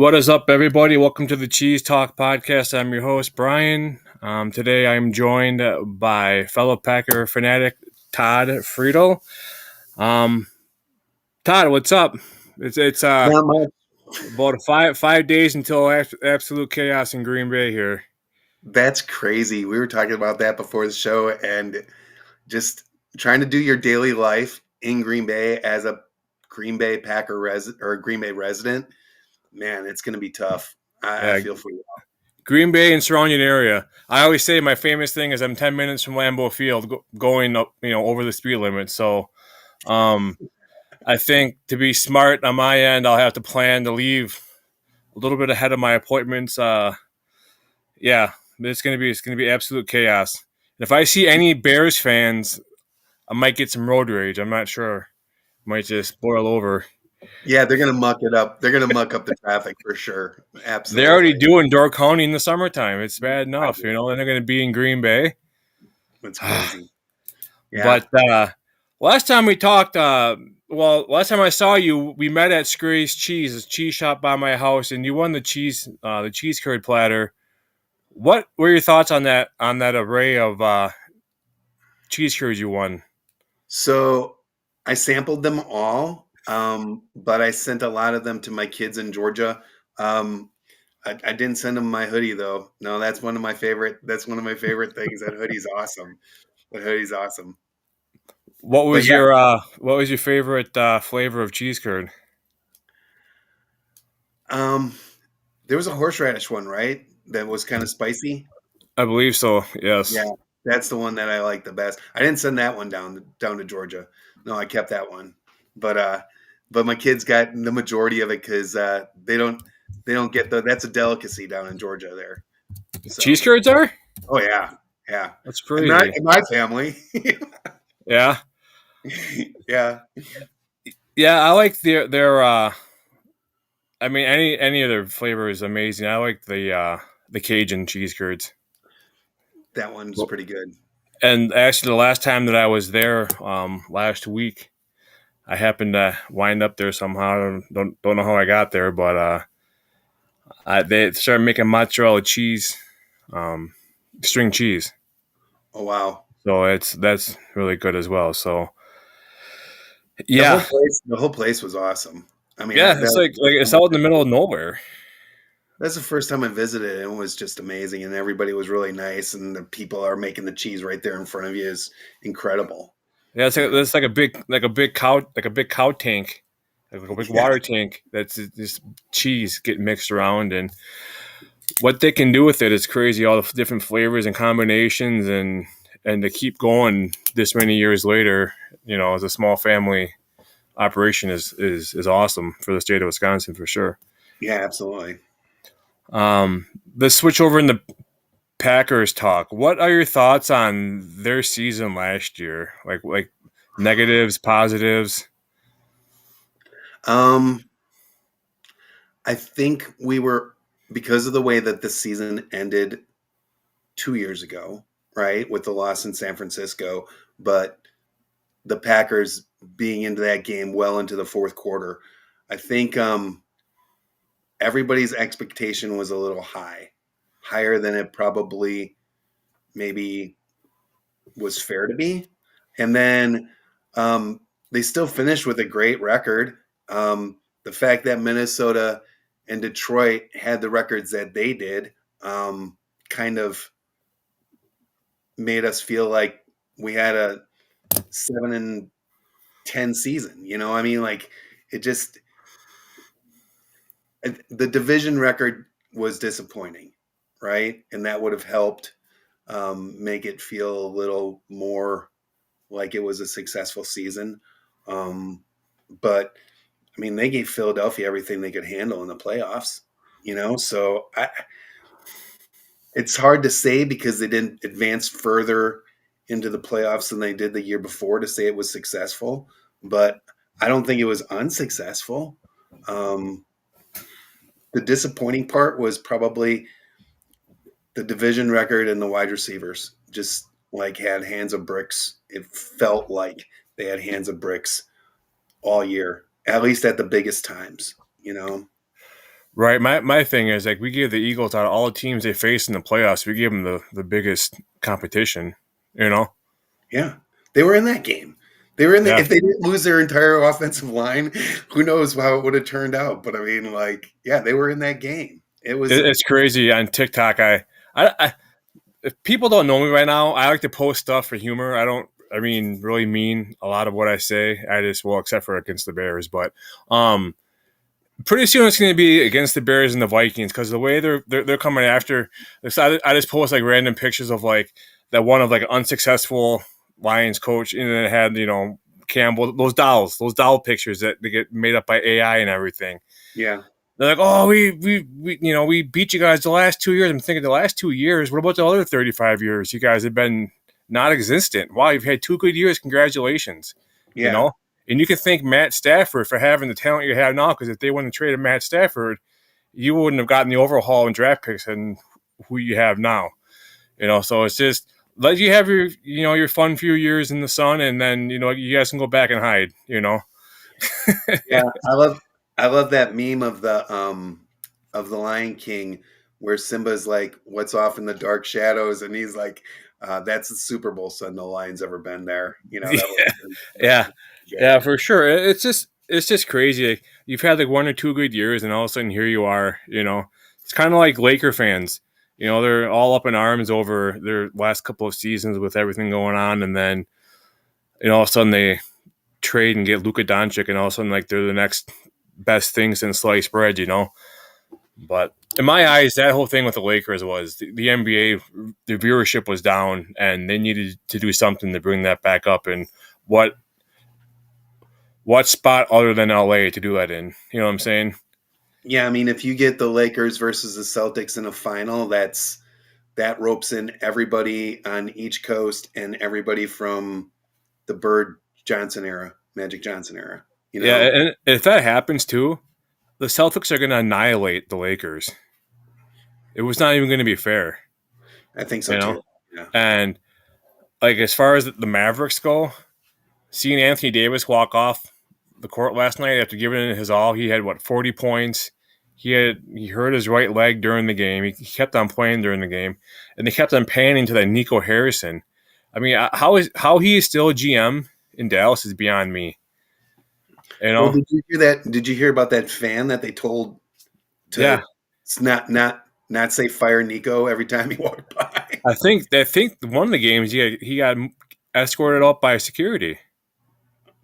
What is up, everybody? Welcome to the Cheese Talk podcast. I'm your host, Brian. Today I'm joined by fellow Packer fanatic Todd Friedel. Um, Todd, what's up? It's Not much. about five days until absolute chaos in Green Bay here. That's crazy. We were talking about that before the show, and just trying to do your daily life in Green Bay as a Green Bay Packer resident or a Green Bay resident. Man, it's going to be tough. I Yeah, feel for you. Green Bay and surrounding area. I always say my famous thing is I'm 10 minutes from Lambeau Field, going up, over the speed limit. So, um, I think to be smart on my end, I'll have to plan to leave a little bit ahead of my appointments. Yeah, it's gonna be absolute chaos. And if I see any Bears fans, I might get some road rage. I'm not sure. Might just boil over. Yeah, they're going to muck it up. They're going to muck up the traffic for sure. They already Absolutely. do in Door County in the summertime. It's bad I enough, do. and they're going to be in Green Bay. That's crazy. Yeah. But last time we talked, last time I saw you, we met at Scray's Cheese, a cheese shop by my house, and you won the cheese curd platter. What were your thoughts on that array of cheese curds you won? So I sampled them all, but I sent a lot of them to my kids in Georgia. I didn't send them my hoodie though. No, that's one of my favorite. That's one of my favorite things. That hoodie's awesome. That hoodie's awesome. What But was yeah, your favorite flavor of cheese curd? um, there was a horseradish one, right? That was kind of spicy. I believe so. Yeah, Yes. that's the one that I like the best. I didn't send that one down to Georgia. No, I kept that one. But but my kids got the majority of it because they don't get that's a delicacy down in Georgia there. Cheese So curds are? oh yeah, yeah. That's And not crazy. in my family. Yeah. Yeah. Yeah, I like their I mean any of their flavor is amazing. I like the Cajun cheese curds. That one's Well, pretty good. and actually the last time that I was there last week, I happened to wind up there somehow. Don't know how I got there, but they started making mozzarella cheese, um, string cheese. Oh wow. So that's really good as well. So The whole yeah, place the whole place was awesome. I mean, yeah, it's like it's out in the middle of nowhere. that's the first time I visited and it was just amazing and everybody was really nice and the people are making the cheese right there in front of you is incredible. Yeah, You know? it's like a big cow tank, like a big Yeah. water tank. That's this cheese getting mixed around, and what they can do with it is crazy. All the different flavors and combinations, and to keep going this many years later, as a small family operation is awesome for the state of Wisconsin for sure. Yeah, absolutely. The switch over in the Packers talk. What are your thoughts on their season last year? Like negatives, positives. Um I think we were because of the way that the season ended 2 years ago, right? With the loss in San Francisco, but the Packers being into that game well into the fourth quarter. I think everybody's expectation was a little high, higher than it probably maybe was fair to be. And then they still finished with a great record. The fact that Minnesota and Detroit had the records that they did kind of made us feel like we had a 7-10 season. I mean, like it just the division record was disappointing, right? And that would have helped make it feel a little more like it was a successful season. But I mean, they gave Philadelphia everything they could handle in the playoffs, So it's hard to say because they didn't advance further into the playoffs than they did the year before to say it was successful. But I don't think it was unsuccessful. Um, the disappointing part was probably the division record and the wide receivers just like had hands of bricks. It felt like they had hands of bricks all year, at least at the biggest times. Right. My thing is like we give the Eagles out of all the teams they face in the playoffs, we give them the biggest competition. You know. Yeah, they were in that game. They were in the. Yeah. If they didn't lose their entire offensive line, who knows how it would have turned out? But I mean, like, yeah, they were in that game. It was. It's crazy on TikTok. I if people don't know me right now, I like to post stuff for humor. I don't. I mean, really mean a lot of what I say. I just well, except for against the Bears, but um, pretty soon it's going to be against the Bears and the Vikings because the way they're coming after. So I just post like random pictures of like that one of like an unsuccessful Lions coach, and then it had Campbell those doll pictures that they get made up by AI and everything. Yeah. They're like, oh, we beat you guys the last 2 years. I'm thinking the last 2 years. What about the other 35 years? You guys have been non-existent. Wow, you've had 2 good years. Congratulations. You Yeah. know, and you can thank Matt Stafford for having the talent you have now. Because if they wouldn't have traded Matt Stafford, you wouldn't have gotten the overhaul and draft picks and who you have now. So it's just let you have your fun few years in the sun, and then you guys can go back and hide. Yeah. I love that meme of the Lion King where Simba's like, "What's off in the dark shadows?" and he's like, "That's the Super Bowl, son. No lion's ever been there." That was Yeah, that yeah, was yeah, good. for sure. It's just crazy. Like, you've had like 1 or 2 good years, and all of a sudden here you are. It's kind of like Laker fans. They're all up in arms over their last couple of seasons with everything going on, and then all of a sudden they trade and get Luka Doncic, and all of a sudden like they're the next best thing since sliced bread. But in my eyes, that whole thing with the Lakers was the NBA, the viewership was down, and they needed to do something to bring that back up. And what what spot other than LA to do that in? You know what I'm saying? Yeah, I mean, if you get the Lakers versus the Celtics in a final, that ropes in everybody on each coast and everybody from the Bird Johnson era, Magic Johnson era. You Yeah, know, and if that happens too, the Celtics are going to annihilate the Lakers. It was not even going to be fair, I think so you know. too. Yeah, And like as far as the Mavericks go, seeing Anthony Davis walk off the court last night after giving it his all, he had 40 points. He hurt his right leg during the game. He kept on playing during the game, and they kept on panning to that Nico Harrison. I mean, how he is still a GM in Dallas is beyond me. You well, know? did you hear that? Did you hear about that fan that they told Yeah, to not say fire Nico every time he walked by? I think one of the games he got escorted out by security.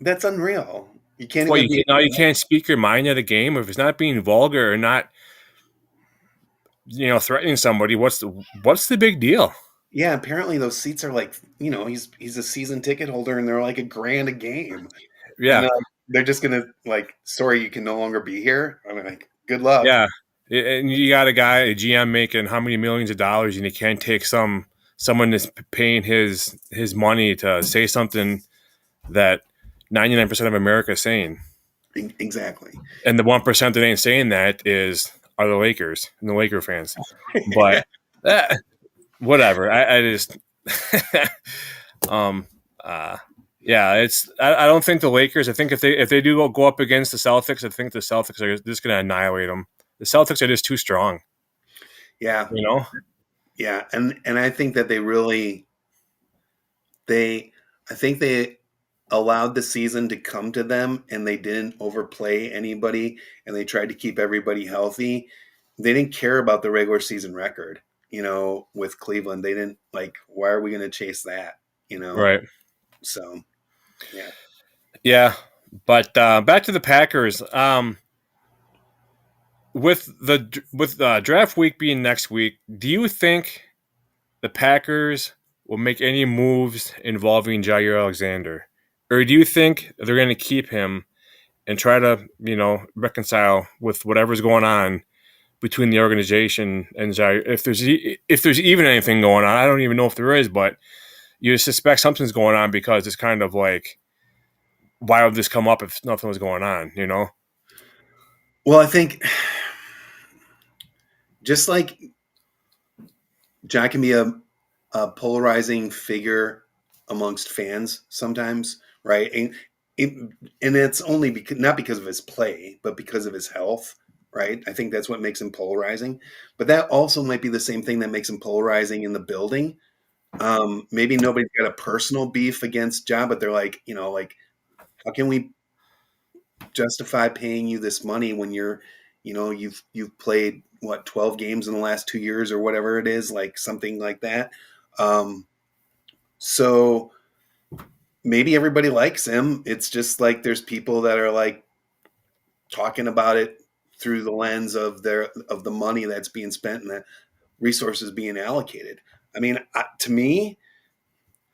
That's unreal. You can't Well, even be. you can't speak your mind at a game if it's not being vulgar or not, threatening somebody. What's the big deal? Yeah, apparently those seats are like, he's a season ticket holder and they're like $1,000 a game. And Yeah, they're just gonna like, sorry, you can no longer be here. I'm like, good luck. yeah. And you got a GM making how many millions of dollars, and you can't take someone that's paying his money to say something that 99% of America is saying, Exactly. and the 1% that ain't saying that are the Lakers and the Laker fans. But eh, whatever. I just um uh yeah, I don't think the Lakers. I think if they do go up against the Celtics, I think the Celtics are just going to annihilate them. The Celtics are just too strong. Yeah, You know? yeah, and I think that they I think they allowed the season to come to them and they didn't overplay anybody and they tried to keep everybody healthy. They didn't care about the regular season record, with Cleveland. They didn't like, why are we going to chase that, you know? Right. So, yeah. Yeah. But back to the Packers. With draft week being next week, do you think the Packers will make any moves involving Jair Alexander, or do you think they're going to keep him and try to reconcile with whatever's going on between the organization and Jair? If there's even anything going on, I don't even know if there is, but you suspect something's going on because it's kind of like, why would this come up if nothing was going on? Well, I think just like John can be a polarizing figure amongst fans sometimes, right? And it's only because not because of his play, but because of his health, right? I think that's what makes him polarizing. But that also might be the same thing that makes him polarizing in the building. Maybe nobody's got a personal beef against Ja, but they're like, like, how can we justify paying you this money when you've played what 12 games in the last 2 years or whatever it is, like something like that. So maybe everybody likes him. It's just like there's people that are like talking about it through the lens of the money that's being spent and the resources being allocated. I mean, to me,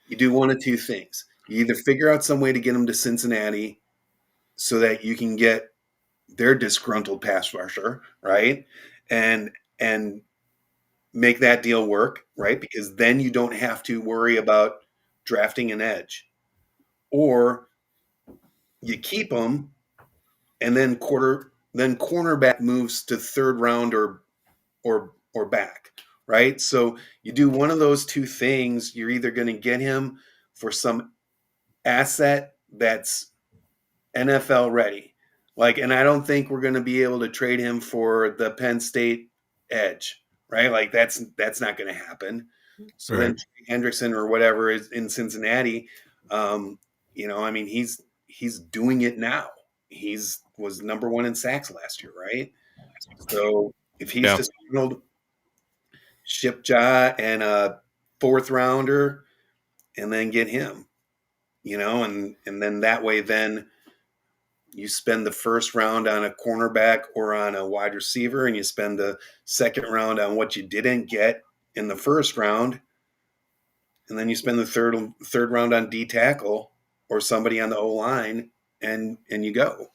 you do one of two things. You either figure out some way to get them to Cincinnati so that you can get their disgruntled pass rusher, right? And and make that deal work, right? Because then you don't have to worry about drafting an edge. Or you keep them and then cornerback moves to third round or back, right? So you do one of those two things. You're either going to get him for some asset that's NFL ready, like, and I don't think we're going to be able to trade him for the Penn State edge, right? Like that's not going to happen. So then Hendrickson or whatever is in Cincinnati. I mean, he's doing it now. He's was number one in sacks last year, right? So if he's just ship Ja and a fourth rounder and then get him, and then that way then you spend the first round on a cornerback or on a wide receiver, and you spend the second round on what you didn't get in the first round, and then you spend the third round on D tackle or somebody on the O line, and you go.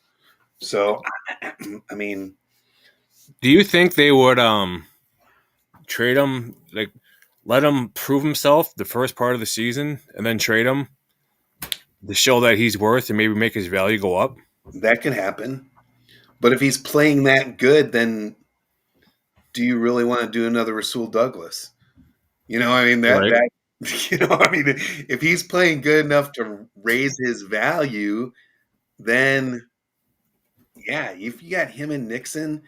So, I mean, do you think they would trade him, like let him prove himself the first part of the season and then trade him to show that he's worth and maybe make his value go up? That can happen. But if he's playing that good, then do you really want to do another Rasul Douglas? I mean, that I mean, if he's playing good enough to raise his value, then yeah, if you got him and Nixon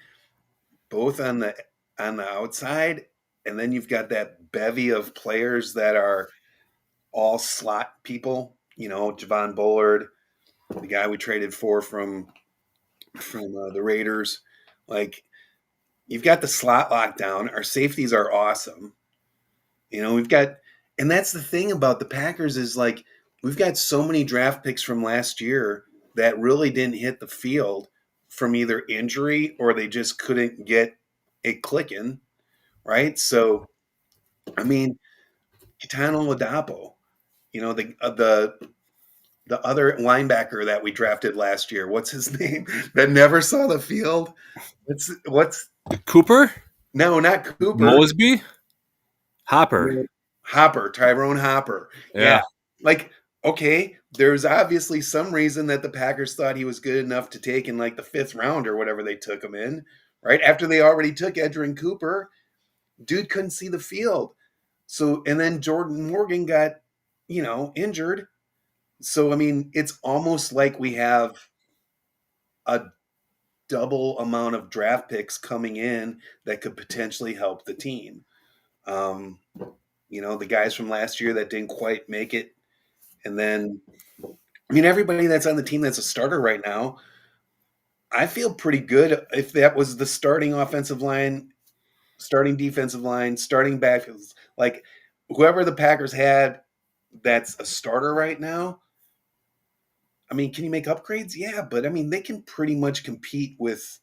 both on the outside, and then you've got that bevy of players that are all slot people, Javon Bullard, the guy we traded for from the Raiders, like you've got the slot lockdown. Our safeties are awesome. We've got, and that's the thing about the Packers is like we've got so many draft picks from last year that really didn't hit the field from either injury or they just couldn't get it clicking, right? So, I mean, Kitano Ladapo, the other linebacker that we drafted last year, what's his name? That never saw the field. What's Cooper? No, not Cooper. Mosby? Hopper. Tyrone Hopper. Yeah. Like, okay, there's obviously some reason that the Packers thought he was good enough to take in like the fifth round or whatever they took him in, right? After they already took Edgerrin Cooper, dude couldn't see the field. So, and then Jordan Morgan got, injured. So, I mean, it's almost like we have a double amount of draft picks coming in that could potentially help the team. The guys from last year that didn't quite make it. And then, I mean, everybody that's on the team that's a starter right now, I feel pretty good if that was the starting offensive line, starting defensive line, starting back, like whoever the Packers had that's a starter right now. I mean, can you make upgrades? Yeah, but I mean, they can pretty much compete with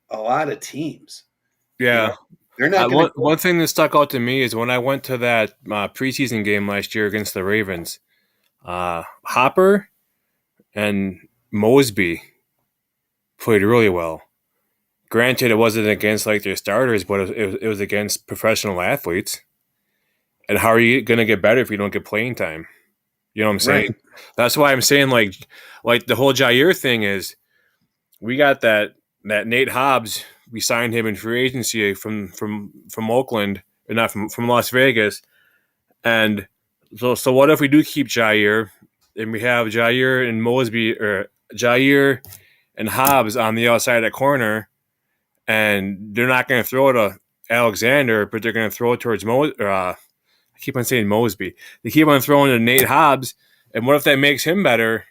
a lot of teams. Yeah. They're not one thing that stuck out to me is when I went to that preseason game last year against the Ravens, Hopper and Mosby played really well. Granted, it wasn't against like their starters, but it was against professional athletes. And how are you going to get better if you don't get playing time? You know what I'm saying? Right. That's why I'm saying like the whole Jair thing is we got that Nate Hobbs. We signed him in free agency from Oakland, or not from Las Vegas. And so what if we do keep Jair and we have Jair and Mosby or Jair and Hobbs on the outside at corner, and they're not going to throw it to Alexander, but they're going to throw it towards I keep on saying Mosby. They keep on throwing to Nate Hobbs, and what if that makes him better?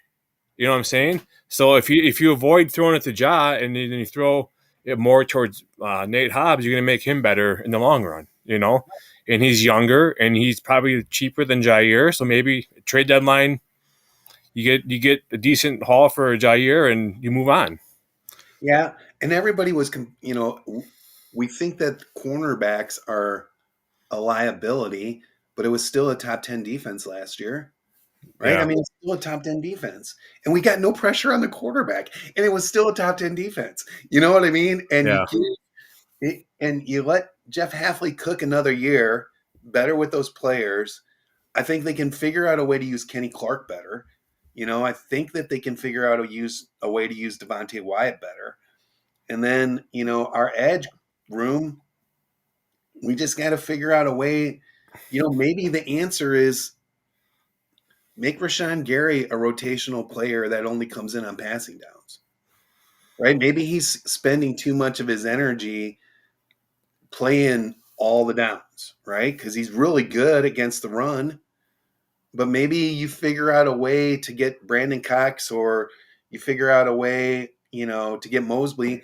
You know what I'm saying? So if you avoid throwing it to Ja and then you throw it more towards Nate Hobbs, you're going to make him better in the long run. You know, and he's younger and he's probably cheaper than Jair, so maybe trade deadline you get a decent haul for Jair and you move on. Yeah, and everybody was, we think that cornerbacks are a liability, but it was still a top 10 defense last year, right? Yeah. I mean, it's still a top 10 defense, and we got no pressure on the quarterback, and it was still a top 10 defense. You know what I mean? And Yeah. you let Jeff Halfley cook another year better with those players. I think they can figure out a way to use Kenny Clark better. I think that they can figure out a way to use Devontae Wyatt better. And then, our edge room, we just got to figure out a way. Maybe the answer is make Rashawn Gary a rotational player that only comes in on passing downs, right? Maybe he's spending too much of his energy playing all the downs, right? Because he's really good against the run. But maybe you figure out a way to get Brandon Cox, or you figure out a way, to get Mosley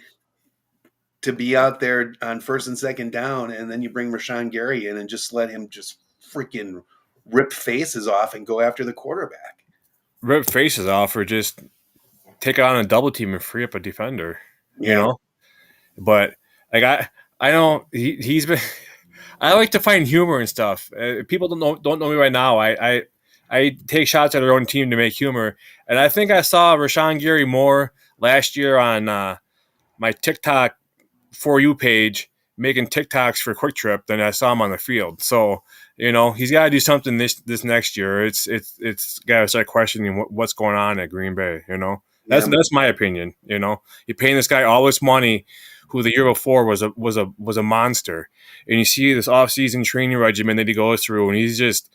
to be out there on first and second down, and then you bring Rashawn Gary in and just let him just freaking rip faces off and go after the quarterback. Rip faces off, or just take it on a double team and free up a defender. You know, but like I know he's been. I like to find humor and stuff. People don't know me right now. I take shots at our own team to make humor, and I think I saw Rashawn Gary more last year on my TikTok For You page making TikToks for Quick Trip than I saw him on the field. So he's got to do something this next year. It's got to start questioning what's going on at Green Bay. That's my opinion. You're paying this guy all this money, who the year before was a monster, and you see this offseason training regimen that he goes through, and he's just,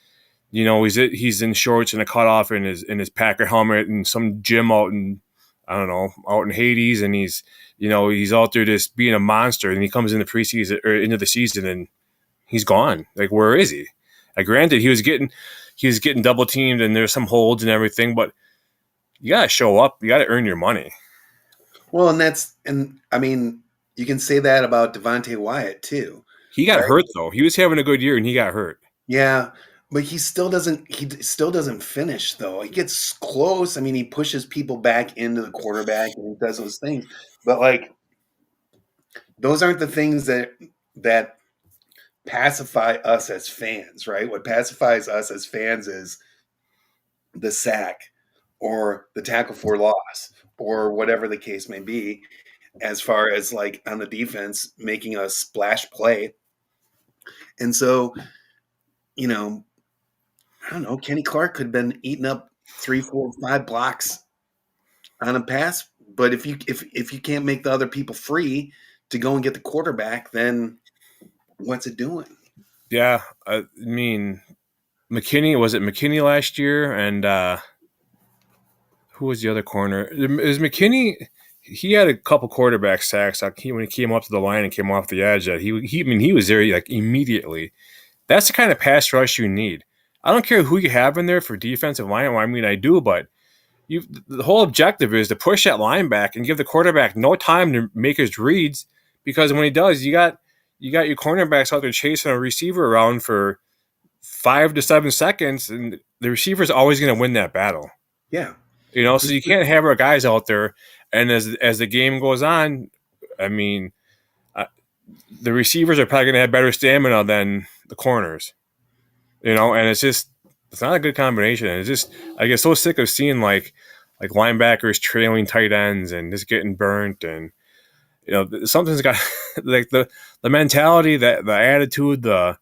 he's in shorts and a cutoff in his Packer helmet and some gym out in, I don't know, out in Hades, and he's out there just being a monster, and he comes in the preseason or into the season and he's gone. Like, where is he? Granted, he was getting double teamed and there's some holds and everything, but you gotta show up. You gotta earn your money. Well, and I mean, you can say that about Devontae Wyatt too. He got hurt though. He was having a good year and he got hurt. Yeah, but he still doesn't finish though. He gets close. I mean, he pushes people back into the quarterback and he does those things. But like, those aren't the things that pacify us as fans, right? What pacifies us as fans is the sack or the tackle for loss or whatever the case may be, as far as like on the defense making a splash play. And so, I don't know, Kenny Clark could have been eating up 3, 4, 5 blocks on a pass, but if you can't make the other people free to go and get the quarterback, then what's it doing? Yeah, I mean, McKinney last year, and who was the other corner? Is McKinney? He had a couple quarterback sacks when he came up to the line and came off the edge. That he was there like immediately. That's the kind of pass rush you need. I don't care who you have in there for defensive line. Well, I mean, I do, but the whole objective is to push that line back and give the quarterback no time to make his reads, because when he does, you got your cornerbacks out there chasing a receiver around for 5 to 7 seconds, and the receiver's always going to win that battle. Yeah. So you can't have our guys out there, and as the game goes on, I mean, the receivers are probably going to have better stamina than the corners. And it's not a good combination. And I get so sick of seeing like linebackers trailing tight ends and just getting burnt, and something's got like the mentality, that the attitude, the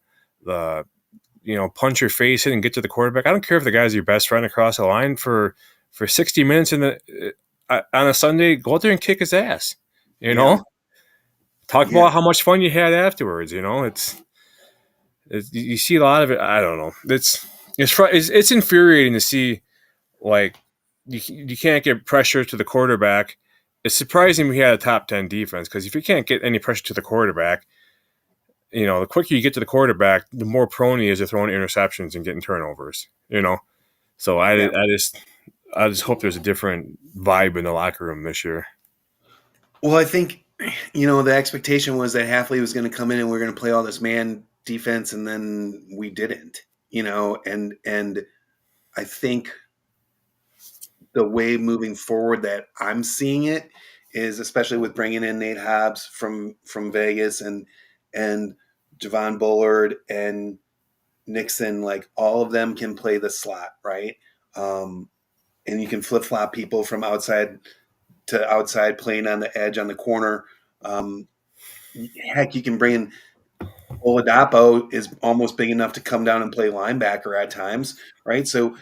punch your face in and get to the quarterback. I don't care if the guy's your best friend across the line for 60 minutes on a Sunday. Go out there and kick his ass. Talk about how much fun you had afterwards. It's you see a lot of it. I don't know. It's infuriating to see, like, you can't get pressure to the quarterback, it's surprising we had a top 10 defense because if you can't get any pressure to the quarterback, the quicker you get to the quarterback, the more prone he is to throwing interceptions and getting turnovers. So Yeah. I just hope there's a different vibe in the locker room this year. Well, I think the expectation was that Halfley was going to come in and we're going to play all this man defense, and then we didn't. And I think the way moving forward that I'm seeing it is, especially with bringing in Nate Hobbs from Vegas and Javon Bullard and Nixon, like all of them can play the slot, right? And you can flip flop people from outside to outside, playing on the edge on the corner. Heck, you can bring in Oladapo is almost big enough to come down and play linebacker at times, right? So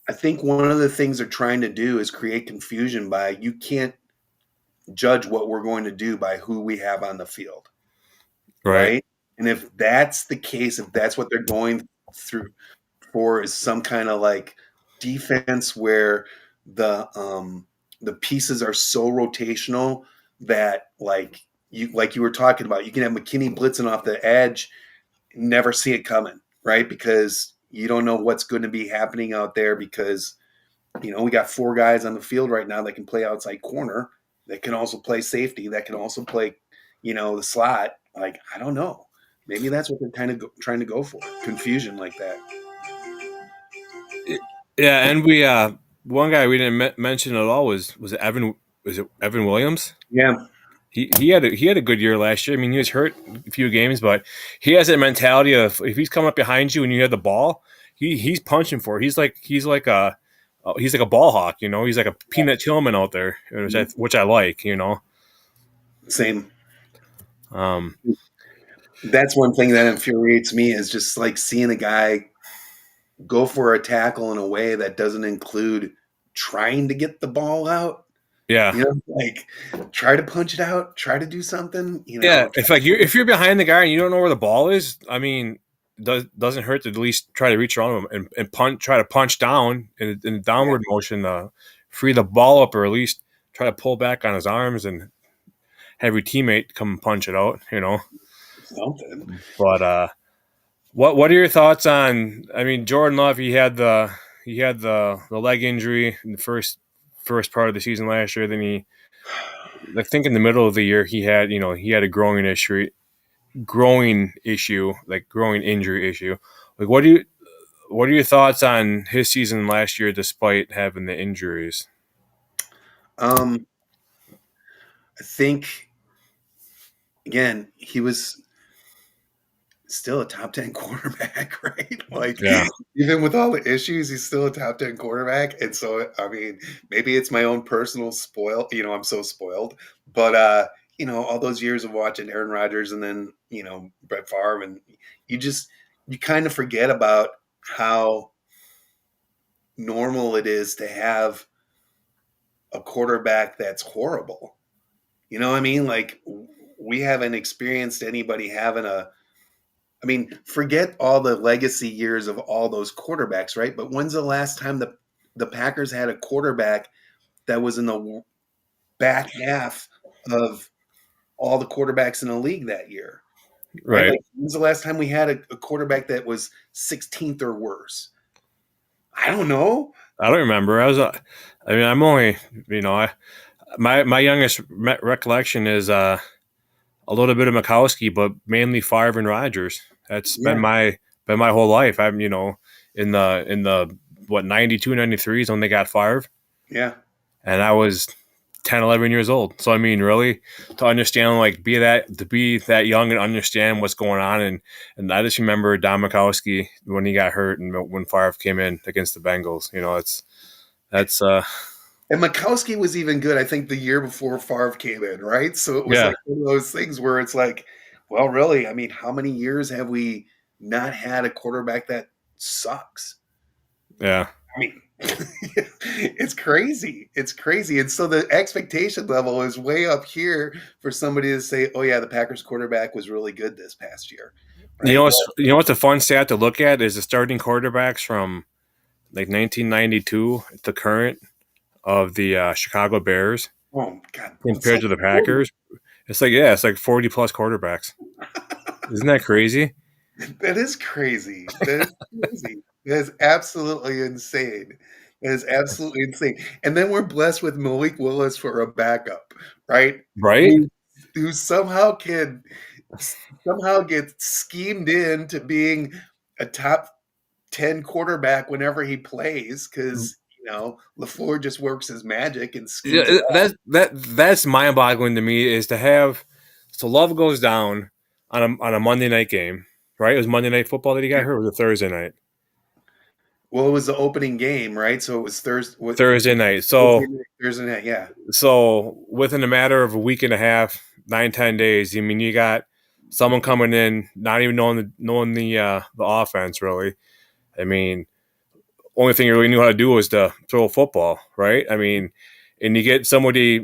I think one of the things they're trying to do is create confusion by you can't judge what we're going to do by who we have on the field, right? And if that's the case, if that's what they're going through for, is some kind of like defense where the pieces are so rotational that like you were talking about, you can have McKinney blitzing off the edge, never see it coming, right? Because you don't know what's going to be happening out there because we got 4 guys on the field right now that can play outside corner, that can also play safety, that can also play, the slot. Like, I don't know. Maybe that's what they're kind of trying to go for. Confusion like that. Yeah, and we one guy we didn't mention at all was Evan. Was it Evan Williams? Yeah. He had a good year last year. I mean, he was hurt a few games, but he has that mentality of if he's coming up behind you and you have the ball, he's punching for it. He's like a ball hawk. He's like a Peanut Tillman out there, which I like. Same. Um, That's one thing that infuriates me is just like seeing a guy go for a tackle in a way that doesn't include trying to get the ball out. Yeah. Like try to punch it out, try to do something. Yeah, if you're behind the guy and you don't know where the ball is, I mean, doesn't hurt to at least try to reach around him and try to punch down in a downward motion, free the ball up, or at least try to pull back on his arms and have your teammate come and punch it out. Something. But what are your thoughts on? I mean, Jordan Love, he had the leg injury in the first part of the season last year. Then I think in the middle of the year he had a growing injury, like growing injury issue. Like what are your thoughts on his season last year despite having the injuries? I think again he was still a top 10 quarterback, right? Like, Yeah. Even with all the issues, he's still a top 10 quarterback. And so, I mean, maybe it's my own personal spoil. I'm so spoiled. But, all those years of watching Aaron Rodgers and then, Brett Favre, and you kind of forget about how normal it is to have a quarterback that's horrible. You know what I mean? Like, we haven't experienced anybody having forget all the legacy years of all those quarterbacks, right? But when's the last time the Packers had a quarterback that was in the back half of all the quarterbacks in the league that year? Right. Like, when's the last time we had a quarterback that was 16th or worse? I don't know. I don't remember. I'm only, my youngest recollection is a little bit of Mikowski, but mainly Favre and Rodgers. That's been my whole life. I'm in the 92, 93 is when they got Favre. Yeah. And I was 10, 11 years old. So I mean, really, to understand, like, be that young and understand what's going on, and I just remember Don Mikowski when he got hurt and when Favre came in against the Bengals. That's And Mikowski was even good, I think, the year before Favre came in, right? So it was like one of those things where it's like, well, really, I mean, how many years have we not had a quarterback that sucks? Yeah. I mean, it's crazy. It's crazy. And so the expectation level is way up here for somebody to say, oh, yeah, the Packers quarterback was really good this past year. Right? You know what's a fun stat to look at is the starting quarterbacks from like 1992 to current of the Chicago Bears. Oh God, compared to the Packers. It's like 40 plus quarterbacks. Isn't that crazy? that is crazy. That is crazy. That is absolutely insane. That is absolutely insane. And then we're blessed with Malik Willis for a backup, right? Right? Who somehow gets schemed into being a top 10 quarterback whenever he plays because LaFleur just works his magic and schemes it Yeah, up. that's mind boggling to me is to have so Love goes down on a Monday night game, right? It was Monday night football that he got Yeah. hurt, or was it Thursday night? Well, it was the opening game, right? So it was Thursday. Thursday night. So Thursday night, yeah. so within a matter of a week and a half, 9-10 days, I mean, you got someone coming in, not even knowing the offense really. I mean, only thing he really knew how to do was to throw a football, right? I mean, and you get somebody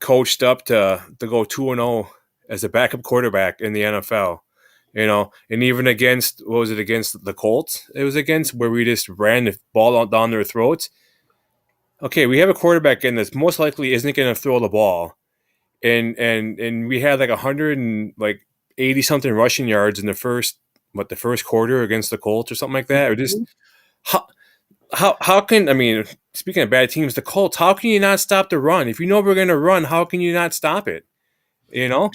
coached up to go 2-0 as a backup quarterback in the NFL. And even against what was it against the Colts? It was against where we just ran the ball down their throats. Okay, we have a quarterback in that's most likely isn't going to throw the ball, and we had like 180 something rushing yards in the first quarter against the Colts or something like that. Or just how how can I mean, speaking of bad teams, the Colts, how can you not stop the run? If you know we're going to run, how can you not stop it? You know,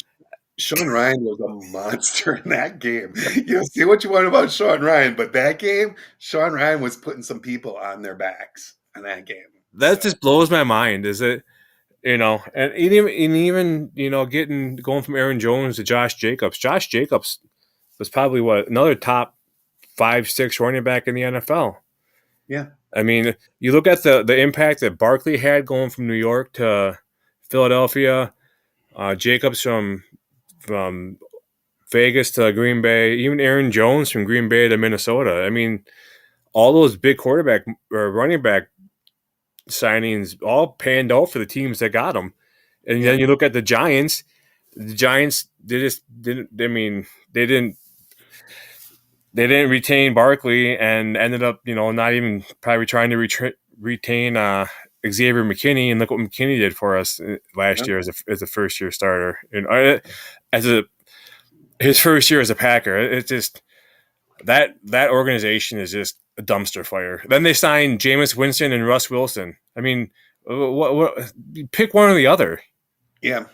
Sean Ryan was a monster in that game. Say what you want about Sean Ryan, but that game, Sean Ryan was putting some people on their backs in that game. that So just blows my mind. Is it and even getting going from Aaron Jones to Josh Jacobs. Josh Jacobs was probably another top 5-6 running back in the NFL. yeah, I mean, you look at the impact that Barkley had going from New York to Philadelphia, Jacobs from Vegas to Green Bay, even Aaron Jones from Green Bay to Minnesota. I mean, all those big quarterback or running back signings all panned out for the teams that got them. And yeah, then you look at the Giants. The Giants they just didn't. I mean, they didn't retain Barkley and ended up not even probably trying to retain Xavier McKinney. And look what McKinney did for us yeah. last year as a first year starter. And as a his first year as a Packer, it's just that organization is just a dumpster fire. Then they signed Jameis Winston and Russ Wilson. I mean, what pick one or the other. Yeah.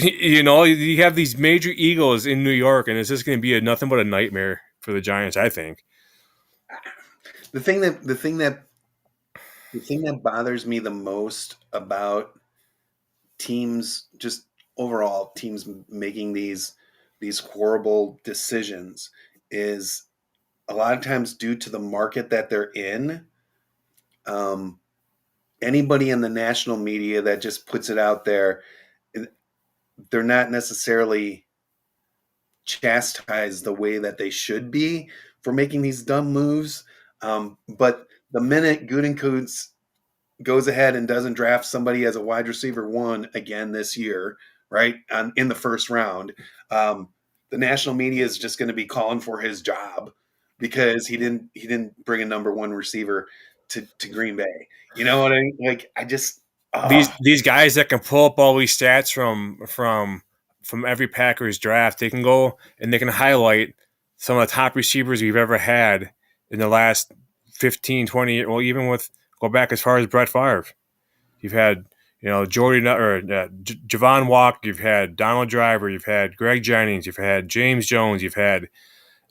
You have these major egos in New York, and it's just going to be nothing but a nightmare for the Giants, I think. The thing that bothers me the most about teams, just overall teams making these horrible decisions, is a lot of times due to the market that they're in. Um, Anybody in the national media that just puts it out there, they're not necessarily chastised the way that they should be for making these dumb moves. But the minute Gutekunst goes ahead and doesn't draft somebody as a wide receiver one again this year, right, in the first round, the national media is just going to be calling for his job because he didn't bring a number one receiver to Green Bay. You know what I mean? Like I just These guys that can pull up all these stats from every Packers draft, they can go and they can highlight some of the top receivers we've ever had in the last 15, 20 years. Well, even go back as far as Brett Favre. You've had, Jordy or Javon Walker. You've had Donald Driver. You've had Greg Jennings. You've had James Jones. You've had,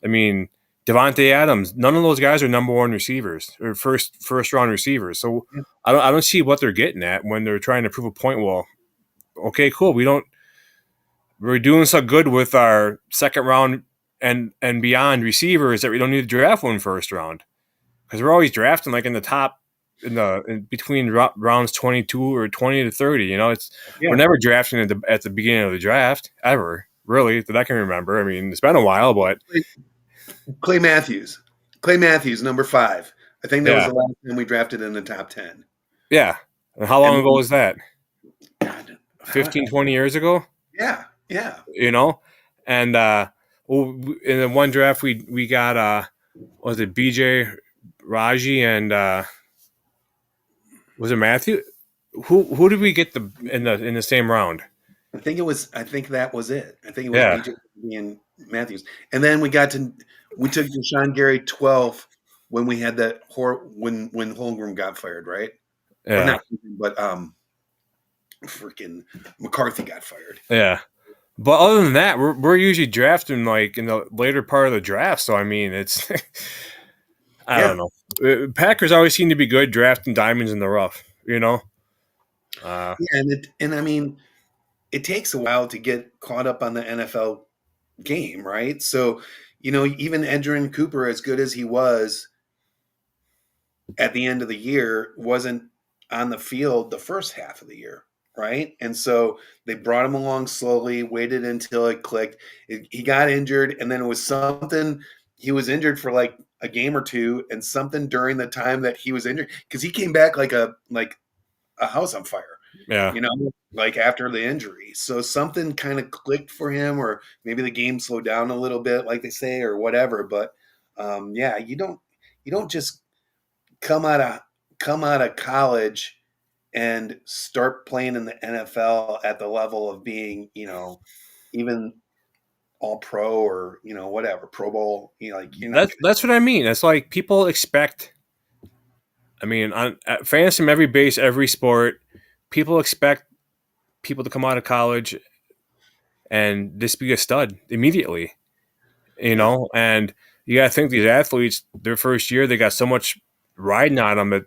I mean, Devontae Adams. None of those guys are number one receivers or first round receivers. So I don't see what they're getting at when they're trying to prove a point. Well, okay, cool. We're doing so good with our second round and beyond receivers that we don't need to draft one first round because we're always drafting like in the top in between rounds 22 or 20 to 30. We're never drafting at the beginning of the draft ever, really, that I can remember. I mean, it's been a while, but Clay Matthews, number 5. I think that was yeah, the last time we drafted in the top 10. yeah. And how long And ago was that? God, 15, 20 years ago? yeah, yeah. And in the one draft we got was it BJ Raji and was it Matthew? Who did we get in the same round? I think that was it. I think it was Yeah, BJ and Matthews. And then we took Deshaun Gary 12 when we had that when Holmgren got fired, right? Or yeah, not, but freaking McCarthy got fired. yeah. But other than that, we're usually drafting like in the later part of the draft. So I mean, it's I Yeah. don't know. Packers always seem to be good drafting diamonds in the rough. Yeah, and I mean, it takes a while to get caught up on the NFL game, right? So, even Edgerrin Cooper, as good as he was at the end of the year, wasn't on the field the first half of the year, right? And so they brought him along slowly, waited until it clicked. He got injured, and then it was something. He was injured for like a game or two, and something during the time that he was injured, because he came back like a house on fire, Yeah, you know, like after the injury. So something kind of clicked for him, or maybe the game slowed down a little bit, like they say, or whatever. But yeah, you don't just come out of come out of college and start playing in the NFL at the level of being, even all pro or whatever Pro Bowl. Like you're not that's what I mean. It's like people expect. I mean, fans from every base, every sport, people expect people to come out of college and just be a stud immediately. gonna. Yeah, And you got to think these athletes, their first year, they got so much riding on them that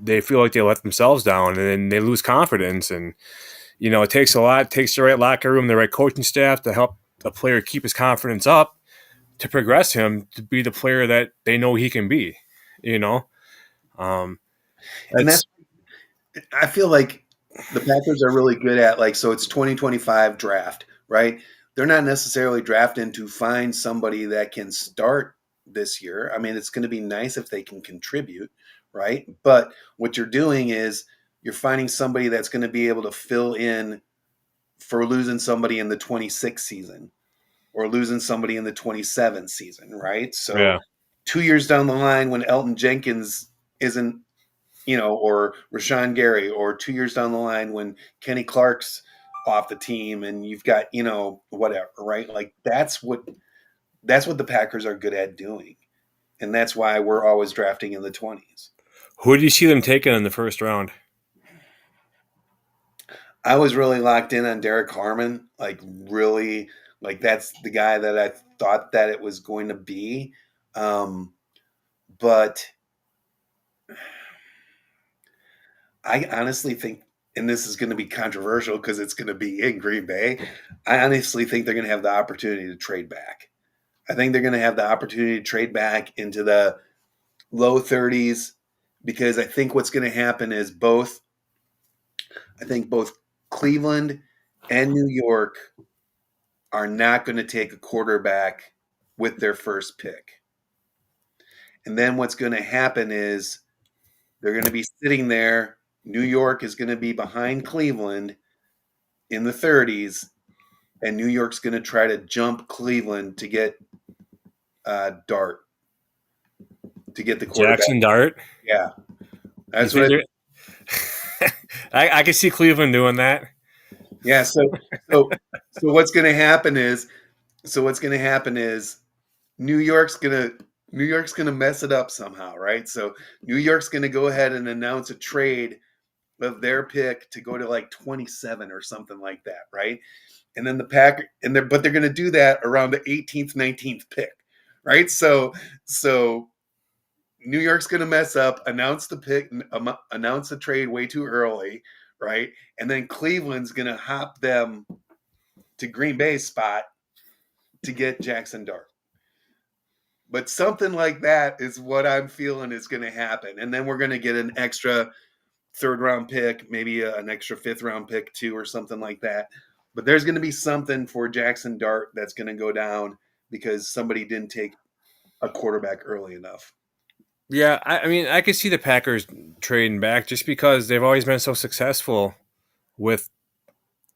they feel like they let themselves down, and then they lose confidence. And it takes a lot. It takes the right locker room, the right coaching staff to help a player keep his confidence up to progress him to be the player that they know he can be. You know, um, and that's that's I feel like the Packers are really good at, like, so it's 2025 draft, right? They're not necessarily drafting to find somebody that can start this year. I mean, it's going to be nice if they can contribute, right? But what you're doing is you're finding somebody that's going to be able to fill in for losing somebody in the 26 season or losing somebody in the 27 season, right? So yeah. 2 years down the line when Elton Jenkins isn't, or Rashawn Gary, or 2 years down the line when Kenny Clark's off the team and you've got, whatever, right? Like that's what the Packers are good at doing. And that's why we're always drafting in the 20s. Who do you see them taking in the first round? I was really locked in on Derek Harmon, like really, like that's the guy that I thought that it was going to be. But I honestly think, and this is going to be controversial because it's going to be in Green Bay, I honestly think they're going to have the opportunity to trade back. I think they're going to have the opportunity to trade back into the low 30s because I think what's going to happen is I think both Cleveland and New York are not going to take a quarterback with their first pick. And then what's going to happen is they're going to be sitting there. New York is going to be behind Cleveland in the 30s, and New York's going to try to jump Cleveland to get Dart to get the quarterback. Jackson Dart. Yeah, You that's what. think they're? I can see Cleveland doing that. Yeah. So what's going to happen is New York's gonna New York's gonna mess it up somehow, right? So New York's gonna go ahead and announce a trade of their pick to go to like 27 or something like that, right? And then the pack and they're going to do that around the 18th, 19th pick, right? So New York's going to mess up, announce the pick, announce the trade way too early, right? And then Cleveland's going to hop them to Green Bay's spot to get Jackson Dart. But something like that is what I'm feeling is going to happen. And then we're going to get an extra third round pick, maybe an extra fifth round pick too, or something like that. But there's going to be something for Jackson Dart that's going to go down because somebody didn't take a quarterback early enough. Yeah, I mean, I could see the Packers trading back just because they've always been so successful with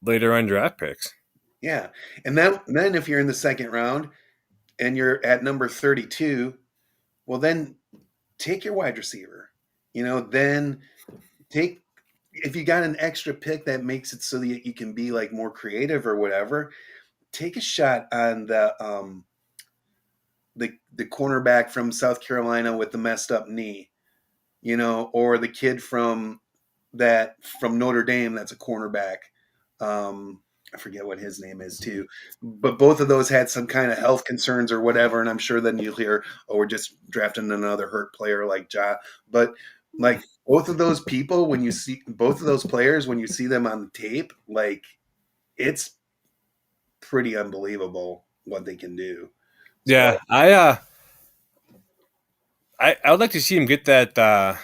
later on draft picks. Yeah. And then if you're in the second round and you're at number 32, well, then take your wide receiver. Then take if you got an extra pick that makes it so that you can be like more creative or whatever, take a shot on the cornerback from South Carolina with the messed up knee, or the kid from Notre Dame that's a cornerback. I forget what his name is too, but both of those had some kind of health concerns or whatever, and I'm sure then you'll hear, oh, we're just drafting another hurt player like Ja. But like both of those people, when you see both of those players, when you see them on the tape, like it's pretty unbelievable what they can do. Yeah, So, I would like to see him get that the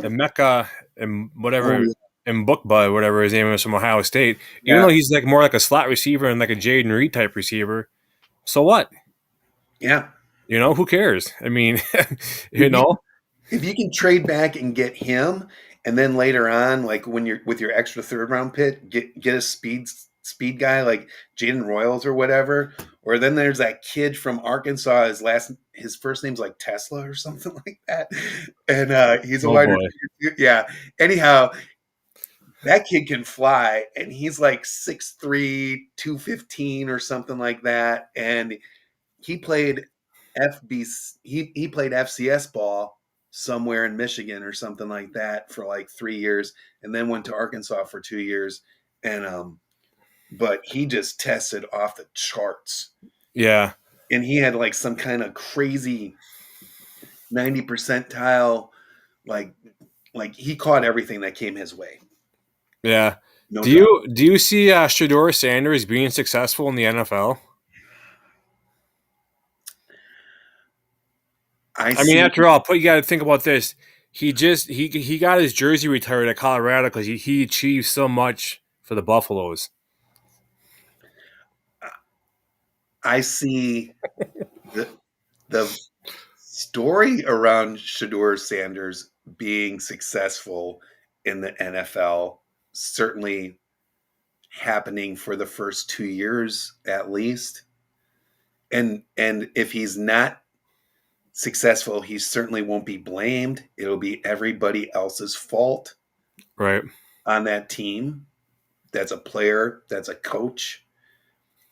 Mecca and oh whatever and Bookbud, whatever his name is from Ohio State. Even yeah, though he's like more like a slot receiver and like a Jaden Reed type receiver, so what? yeah. Who cares? I mean, you If you know, if you can trade back and get him, and then later on, like when you're with your extra third round pick, get a speed guy like Jaden Royals or whatever. Or then there's that kid from Arkansas. His first name's like Tesla or something like that, and he's a oh wide boy, receiver. Yeah. Anyhow, that kid can fly, and he's like 6'3", 215 or something like that, and he played he played FCS ball somewhere in Michigan or something like that for like 3 years, and then went to Arkansas for 2 years, and but he just tested off the charts, yeah, and he had like some kind of crazy 90 percentile, like he caught everything that came his way, yeah. no Do doubt. you see Shador Sanders being successful in the NFL? I I mean, see. after all, you got to think about this. He got his jersey retired at Colorado because he achieved so much for the Buffaloes. I see the the story around Shador Sanders being successful in the NFL certainly happening for the first 2 years at least. And if he's not successful, he certainly won't be blamed. It'll be everybody else's fault Right. on that team. That's a player, that's a coach.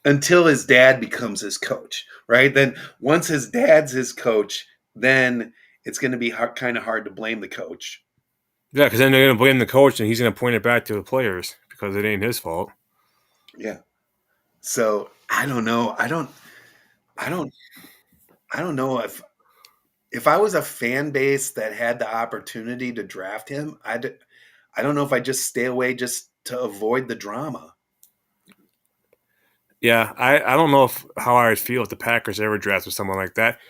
Until his dad becomes his coach, right? Then once his dad's his coach, then it's going to be kind of hard to blame the coach. Yeah, because then they're going to blame the coach, and he's going to point it back to the players because it ain't his fault. Yeah. So I don't know. I don't. I don't know if I was a fan base that had the opportunity to draft him. I don't know if I just stay away just to avoid the drama. Yeah, I don't know how I would feel if the Packers ever drafted someone like that.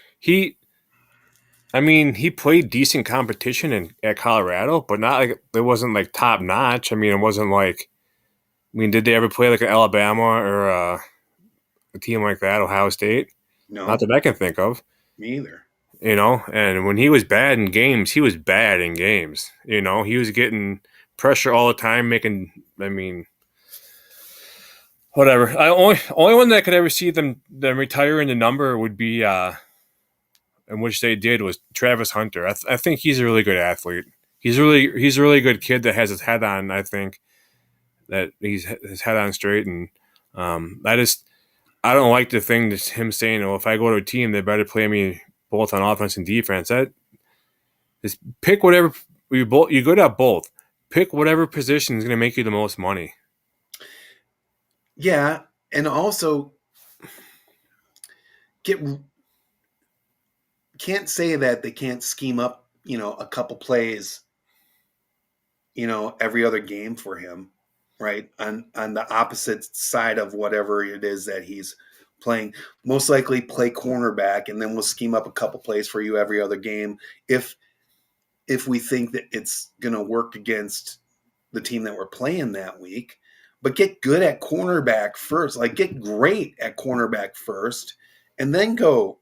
I mean, he played decent competition at Colorado, but not like it wasn't like top notch. I mean, it wasn't like. I mean, did they ever play like an Alabama or a team like that, Ohio State? Not No, that I can think of. me either. And when he was bad in games, he was bad in games. He was getting pressure all the time, making. I mean, whatever. I only one that I could ever see them retire in the number would be in which they did was Travis Hunter. I think he's a really good athlete. He's a really good kid that has his head on. I think that he's his head on straight, and I don't like the thing that him saying, "Well, if I go to a team, they better play me both on offense and defense." That just pick whatever you good at both. Pick whatever position is going to make you the most money. Yeah, and also get can't say that they can't scheme up, a couple plays, every other game for him, right? On the opposite side of whatever it is that he's playing. Most likely play cornerback, and then we'll scheme up a couple plays for you every other game if we think that it's going to work against the team that we're playing that week. But get good at cornerback first, like get great at cornerback first, and then go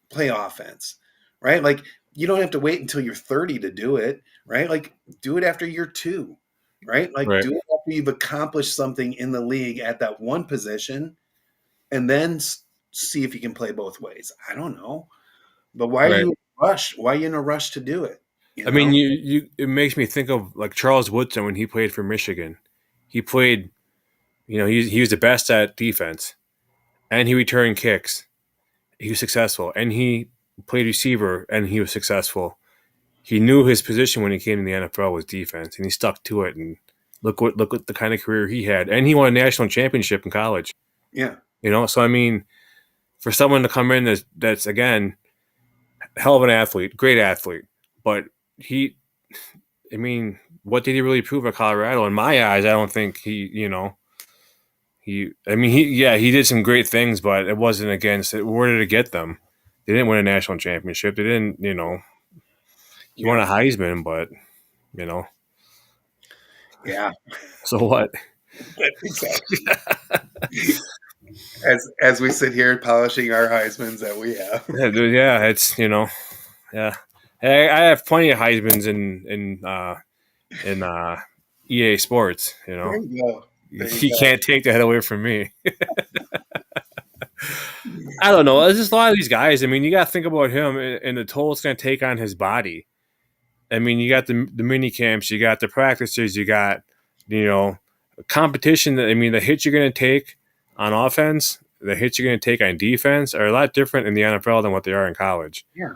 play offense, right? Like you don't have to wait until you're 30 to do it, right? Like do it after year 2, right? Like Right. do it after you've accomplished something in the league at that one position, and then see if you can play both ways. I don't know, but why are Right. you in a rush? Why are you in a rush to do it? You I mean, know? it makes me think of like Charles Woodson when he played for Michigan. He played, he was the best at defense, and he returned kicks. He was successful, and he played receiver, and he was successful. He knew his position when he came to the NFL was defense, and he stuck to it. And look what the kind of career he had, and he won a national championship in college. Yeah. So I mean, for someone to come in that's again hell of an athlete, great athlete, but he, I mean, what did he really prove at Colorado? In my eyes, I don't think he did some great things, but it wasn't against it. Where did it get them? They didn't win a national championship. They didn't, he won Yeah. a Heisman, but you know, Yeah. so what? Exactly. As we sit here polishing our Heismans that we have. Yeah, it's yeah. I have plenty of Heismans in EA Sports. There you go. There you He go. can't take that away from me. I don't know. There's just a lot of these guys. I mean, you got to think about him and the toll it's going to take on his body. I mean, you got the mini camps, you got the practices, you got competition. I mean, the hits you're going to take on offense, the hits you're going to take on defense are a lot different in the NFL than what they are in college. Yeah.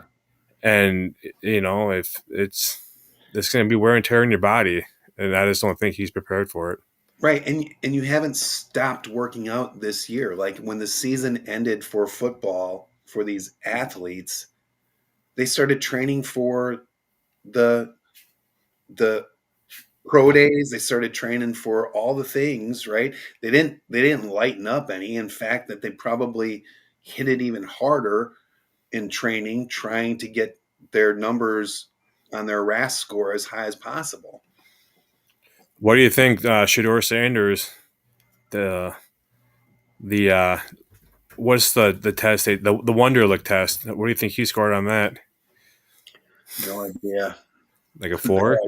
And if it's going to be wear and tear in your body, and I just don't think he's prepared for it. Right. And you haven't stopped working out this year. Like when the season ended for football for these athletes, they started training for the pro days. They started training for all the things, right? They didn't lighten up any. In fact, that they probably hit it even harder in training, trying to get their numbers on their RAS score as high as possible. What do you think, Shador Sanders? The what's the test? The Wonderlic test. What do you think he scored on that? No idea. Like a 4?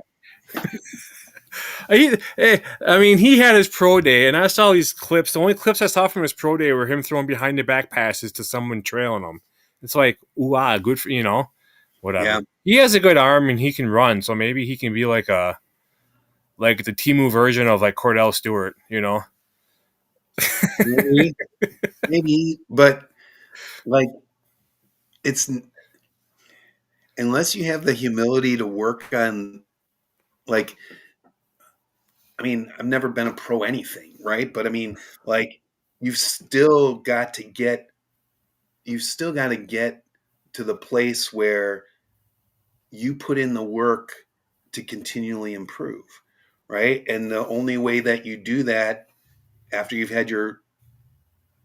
I mean, he had his pro day, and I saw these clips. The only clips I saw from his pro day were him throwing behind the back passes to someone trailing him. It's like, ooh, good for whatever. Yeah. He has a good arm and he can run, so maybe he can be like the Temu version of like Cordell Stewart. Maybe, but like it's unless you have the humility to work on like I mean, I've never been a pro anything, right? But I mean, like you've still got to get to the place where you put in the work to continually improve, right? And the only way that you do that after you've had your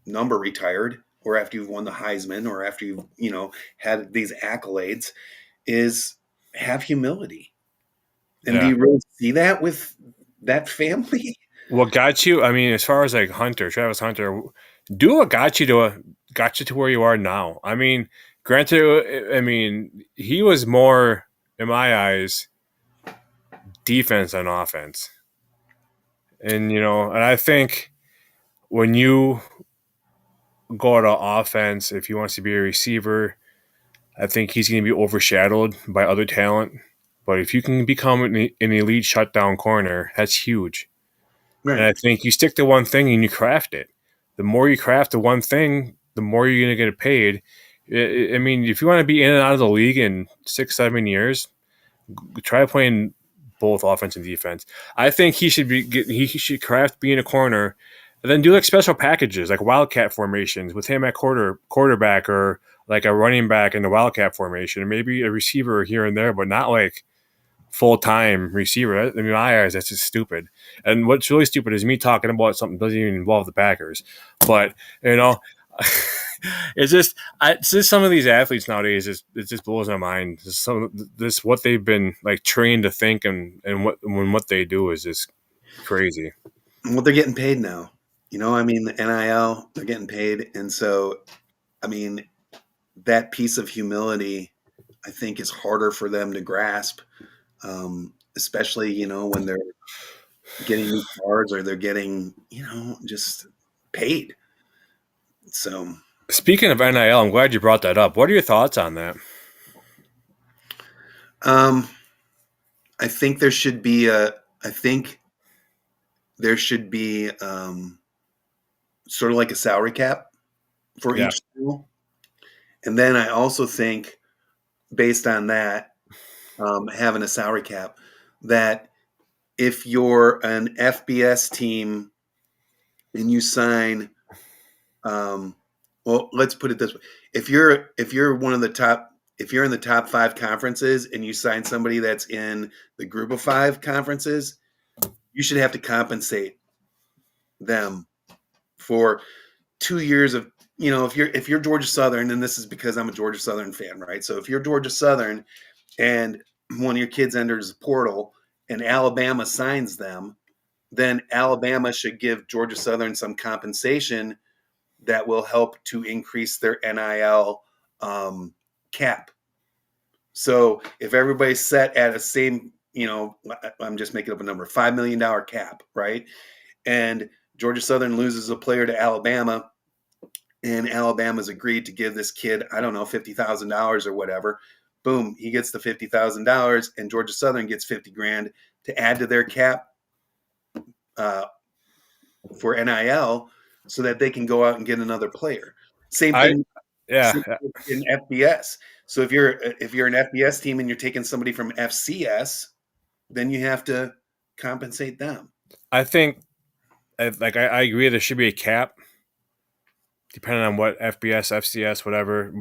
number retired or after you've won the Heisman or after you've, had these accolades is have humility. And do Yeah. you really see that with that family? What got you? I mean, as far as like Travis Hunter, do what got you to where you are now. I mean, granted, I mean he was more in my eyes defense than offense, and I think when you go to offense, if he wants to be a receiver, I think he's going to be overshadowed by other talent. But if you can become an elite shutdown corner, that's huge. Right. And I think you stick to one thing and you craft it. The more you craft the one thing, the more you're going to get paid. I mean, if you want to be in and out of the league in 6-7 years, try playing both offense and defense. I think he should craft being a corner, and then do like special packages, like wildcat formations with him at quarterback or like a running back in the wildcat formation, or maybe a receiver here and there, but not like full-time receiver. In my eyes, that's just stupid. And what's really stupid is me talking about something that doesn't even involve the Packers. But it's just some of these athletes nowadays. It just blows my mind. This what they've been like trained to think, and what they do is just crazy. Well, they're getting paid now. I mean, the NIL, they're getting paid. And so, I mean, that piece of humility, I think, is harder for them to grasp, especially, when they're getting new cards or they're getting, just paid. So, Speaking of NIL, I'm glad you brought that up. What are your thoughts on that? I think there should be I think there should be sort of like a salary cap for Yeah. each school. And then I also think, based on that, having a salary cap, that if you're an FBS team and you sign, well, let's put it this way: if you're one of the top, if you're in the top 5 conferences and you sign somebody that's in the group of 5 conferences, you should have to compensate them for 2 years of, if you're Georgia Southern, and this is because I'm a Georgia Southern fan, right? So if you're Georgia Southern and one of your kids enters the portal and Alabama signs them, then Alabama should give Georgia Southern some compensation that will help to increase their NIL cap. So if everybody's set at a same, I'm just making up a number, $5 million cap, right? And Georgia Southern loses a player to Alabama, and Alabama's agreed to give this kid, I don't know, $50,000 or whatever. Boom, he gets the $50,000, and Georgia Southern gets 50 grand to add to their cap uh, for NIL, so that they can go out and get another player. Same I thing yeah. in FBS. So if you're an FBS team and you're taking somebody from FCS, then you have to compensate them. I think I agree there should be a cap depending on what FBS, FCS, whatever,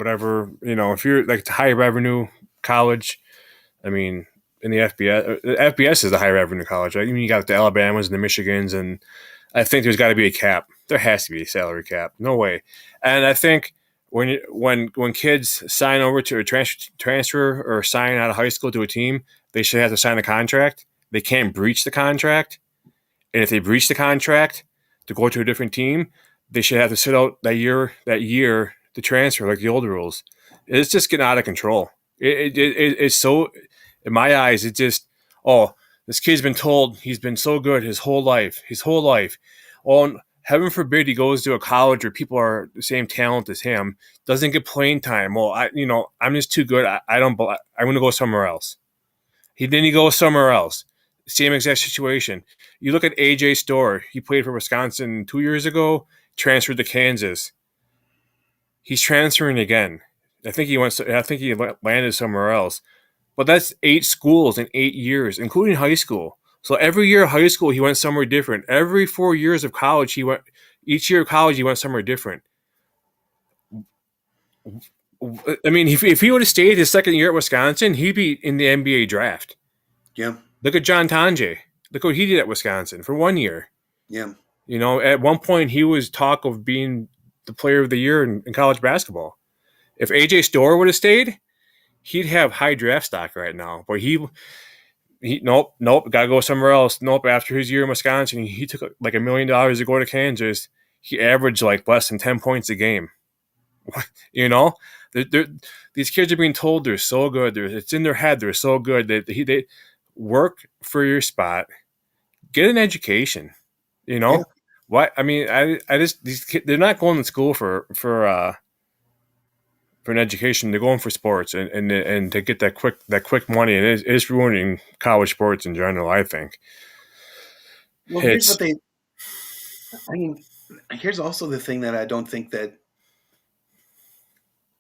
if you're like high revenue college, I mean, in the FBS is the high revenue college, right? I mean, you got the Alabamas and the Michigans, and I think there's got to be a cap. There has to be a salary cap. No way. And I think when kids sign over to a transfer or sign out of high school to a team, they should have to sign a contract. They can't breach the contract, and if they breach the contract to go to a different team, they should have to sit out that year to transfer like the old rules. It's just getting out of control. It's so, in my eyes, it just, oh, this kid's been told he's been so good his whole life. Oh, and heaven forbid he goes to a college where people are the same talent as him, doesn't get playing time. Well, I'm just too good. I don't. I'm going to go somewhere else. He goes somewhere else. Same exact situation. You look at AJ Storr. He played for Wisconsin 2 years ago. Transferred to Kansas. He's transferring again. I think he landed somewhere else. But that's 8 schools in 8 years, including high school. So every year of high school, he went somewhere different. Every 4 years of college, each year of college, he went somewhere different. I mean, if he would have stayed his second year at Wisconsin, he'd be in the NBA draft. Yeah. Look at John Tonje. Look what he did at Wisconsin for 1 year. Yeah. At one point, he was talk of being the player of the year in college basketball. If AJ Storr would have stayed, he'd have high draft stock right now. But he nope, gotta go somewhere else. Nope, after his year in Wisconsin, he took like $1 million to go to Kansas. He averaged like less than 10 points a game. These kids are being told they're so good. It's in their head they're so good that they work for your spot. Get an education. Yeah. What I mean, I just these kids, they're not going to school for an education. They're going for sports and to get that quick money, and it's ruining college sports in general. I think. Well, It's here's also the thing that I don't think that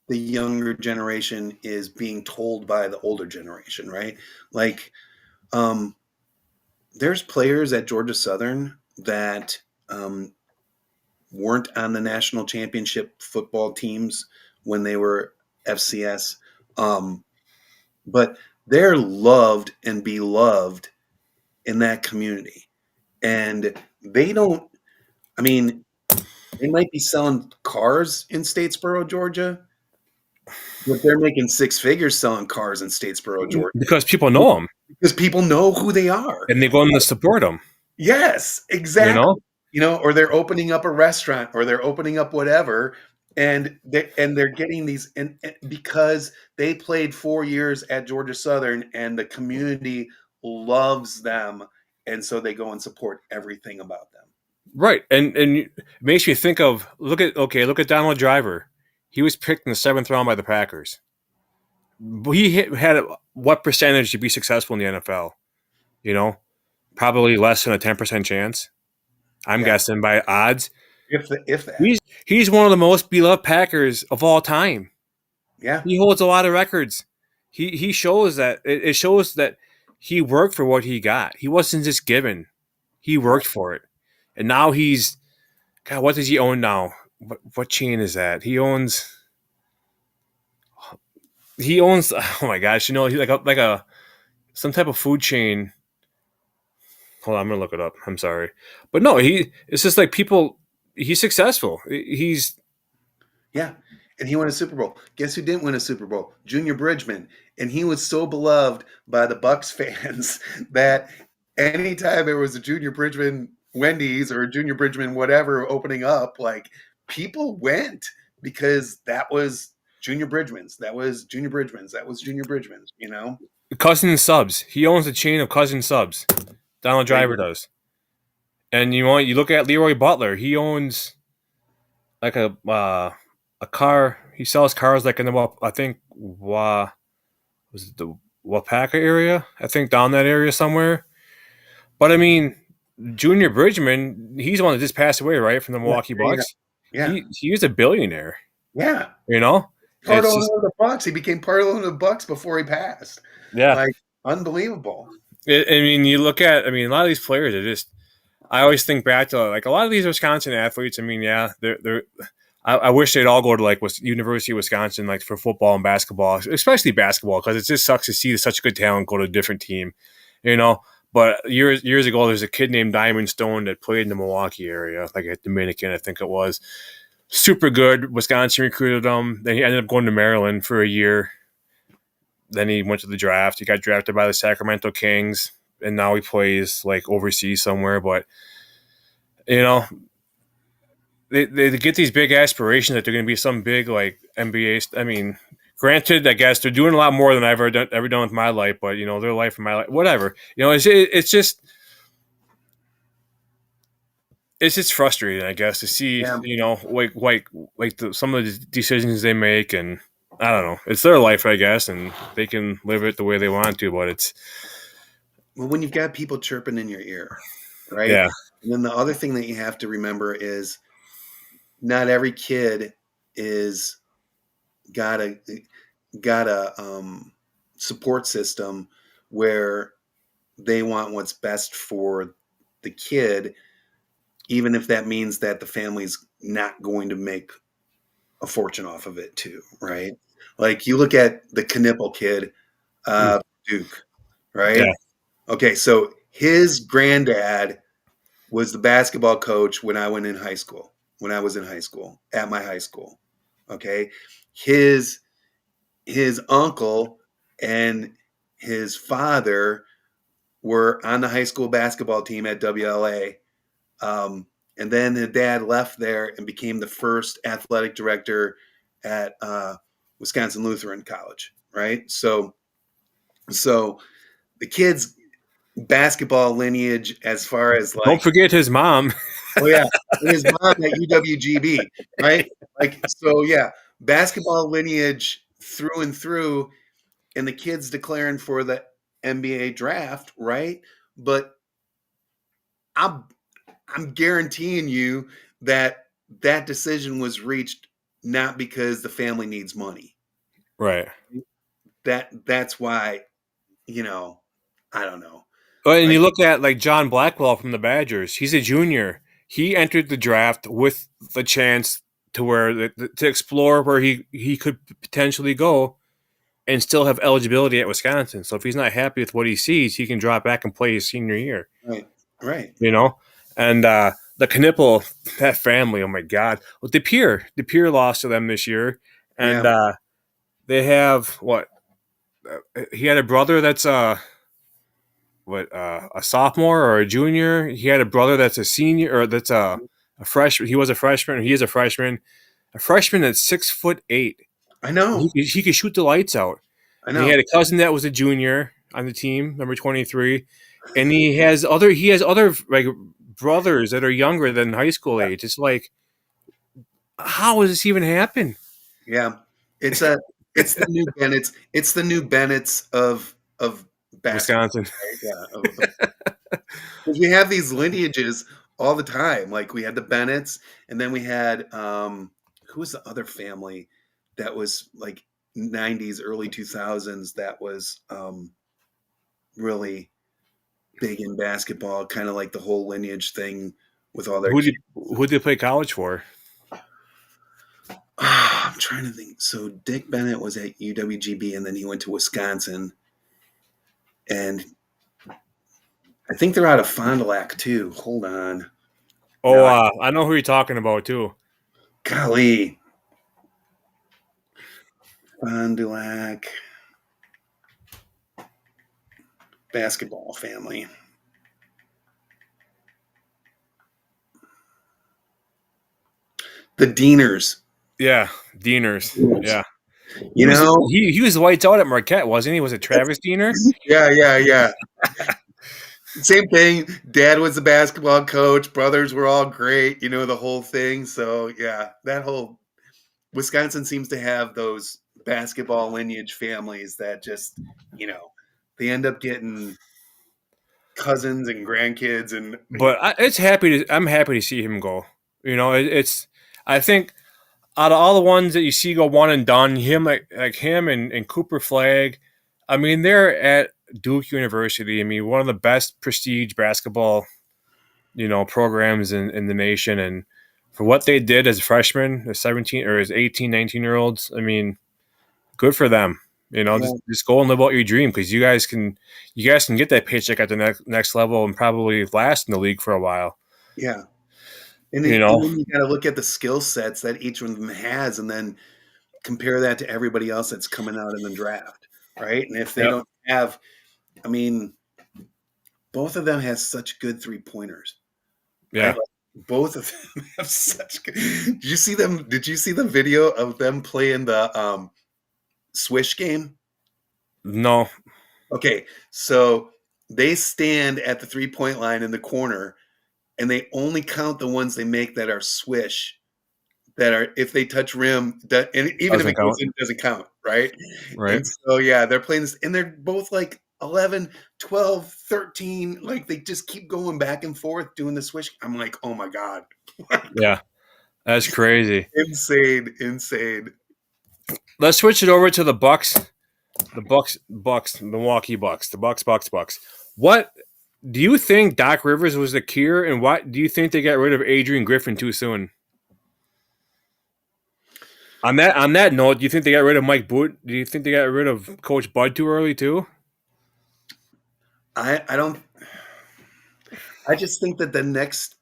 the younger generation is being told by the older generation, right? Like, there's players at Georgia Southern that weren't on the national championship football teams when they were FCS, but they're loved and beloved in that community. And they don't, I mean, they might be selling cars in Statesboro, Georgia, but they're making 6 figures selling cars in Statesboro, Georgia, because people know them because people know who they are. and they go in to support them. Yes, exactly. Or they're opening up a restaurant, or they're opening up whatever, and they're getting these, and because they played 4 years at Georgia Southern, and the community loves them, and so they go and support everything about them. Right, and it makes me think of look at Donald Driver. He was picked in the 7th round by the Packers. He had what percentage to be successful in the NFL? You know, probably less than a 10% chance. I'm Yeah, guessing by odds. if that. He's one of the most beloved Packers of all time. Yeah, He holds a lot of records. He shows that it shows that he worked for what he got. He wasn't just given. He right. worked for it. And now he's God, what does he own now? What chain is that? He owns oh my gosh, he's like a some type of food chain. Hold on, I'm gonna look it up. I'm sorry. But no, it's just like people he's successful. He's Yeah. And he won a Super Bowl. Guess who didn't win a Super Bowl? Junior Bridgman. And he was so beloved by the Bucks fans that anytime there was a Junior Bridgman Wendy's or a Junior Bridgman whatever opening up, like people went because that was Junior Bridgman's. That was Junior Bridgman's. That was Junior Bridgman's, you know? cousin subs. He owns a chain of cousin subs. Donald There Driver you does. And you look at Leroy Butler. He owns like a car. He sells cars like in the I think was it the Wapaka area? I think down that area somewhere. But I mean, Junior Bridgman, he's the one that just passed away, right, from the yeah, Milwaukee there you go. Bucks. Yeah. He was a billionaire. Yeah. You know, Part it's owner just of the Bucks. He became part owner of the Bucks before he passed. yeah. Like unbelievable. I mean, you look at. I mean, a lot of these players are just. I always think back to like a lot of these Wisconsin athletes. I mean, yeah, they're. I wish they'd all go to like University of Wisconsin, like for football and basketball, especially basketball, because it just sucks to see such good talent go to a different team, you know. But years ago, there's a kid named Diamond Stone that played in the Milwaukee area, like at Dominican, I think it was. Super good. Wisconsin recruited him. Then he ended up going to Maryland for a year. Then he went to the draft. He got drafted by the Sacramento Kings, and now he plays like overseas somewhere. But you know, they get these big aspirations that they're going to be some big like NBA. I mean, granted, I guess they're doing a lot more than I've ever done with my life. But their life and my life, whatever. It's just frustrating, I guess, to see Yeah. some of the decisions they make, and I don't know. It's their life, I guess, and they can live it the way they want to. But it's Well, when you've got people chirping in your ear, right? yeah, And then the other thing that you have to remember is not every kid is got a support system where they want what's best for the kid, even if that means that the family's not going to make a fortune off of it too, right? Like you look at the Knipple kid, Duke, right? yeah, Okay, so his granddad was the basketball coach when I went in high school, when I was in high school, at my high school. Okay. His uncle and his father were on the high school basketball team at WLA. And then the dad left there and became the first athletic director at Wisconsin Lutheran College, right? So the kids basketball lineage as far as don't like, forget his mom. oh yeah, and his mom at UWGB, right? Like so, yeah, basketball lineage through and through, and the kids declaring for the NBA draft, right? But I'm I'm guaranteeing you that that decision was reached not because the family needs money. Right. That's why, you know, I don't know. Well, and Like, you look at like John Blackwell from the Badgers. He's a junior. He entered the draft with the chance to explore where he could potentially go and still have eligibility at Wisconsin. So if he's not happy with what he sees, he can drop back and play his senior year. right, right, You know, and the Knipple, that family. Oh my God, well, De Pere lost to them this year, and yeah, they have what? He had a brother that's a sophomore or a junior. He had a brother that's a senior or that's a freshman. He was a freshman. He is a freshman. A freshman that's 6'8". I know, He could shoot the lights out. I And he had know, a cousin that was a junior on the team, number 23. And he has other like brothers that are younger than high school yeah, age. It's like, how does this even happen? yeah. It's a, it's the new Bennett's. It's the new Bennett's of basketball, Wisconsin. right? Yeah. 'Cause we have these lineages all the time. Like we had the Bennetts, and then we had who was the other family that was like 90s, early 2000s that was really big in basketball, kind of like the whole lineage thing with all their kids. Who did they play college for? I'm trying to think. So Dick Bennett was at UWGB, and then he went to Wisconsin, and I think they're out of Fond du Lac too. Hold on. Oh, No, I know who you're talking about too. golly, Fond du Lac basketball family. The Deaners. Yeah, Deaners. Yeah, You know, he was lights out at Marquette, wasn't he? Was it Travis Diener? yeah. Same thing. Dad was the basketball coach. Brothers were all great. You know the whole thing. So yeah, that whole Wisconsin seems to have those basketball lineage families that just, you know, they end up getting cousins and grandkids and But I'm happy to see him go. You know, it's. I think out of all the ones that you see go one and done, him like him and Cooper Flag. I mean, they're at Duke University. I mean, one of the best prestige basketball programs in the nation, and for what they did as freshmen, as 17 or as 18, 19-year olds, I mean, good for them. yeah, Just go and live out your dream, because you guys can get that paycheck at the next level and probably last in the league for a while. yeah. And You then know, you got to look at the skill sets that each one of them has, and then compare that to everybody else that's coming out in the draft, right? And if they yep, don't have, I mean, both of them has such good 3-pointers, right? yeah, Like, both of them have such good. Did you see them? Did you see the video of them playing the swish game? no, Okay, so they stand at the 3-point line in the corner, and they only count the ones they make that are swish. That are if they touch rim, that and even if doesn't it goes count, in, it doesn't count, right? right? And so yeah, they're playing this, and they're both like 11, 12, 13. Like they just keep going back and forth doing the swish. I'm like, oh my god, Yeah, that's crazy. insane. Let's switch it over to the Bucks. Bucks, Milwaukee Bucks, the Bucks. What do you think Doc Rivers was the cure, and why do you think they got rid of Adrian Griffin too soon? On that note, do you think they got rid of Mike Boot? Do you think they got rid of Coach Bud too early too? I don't. I just think that the next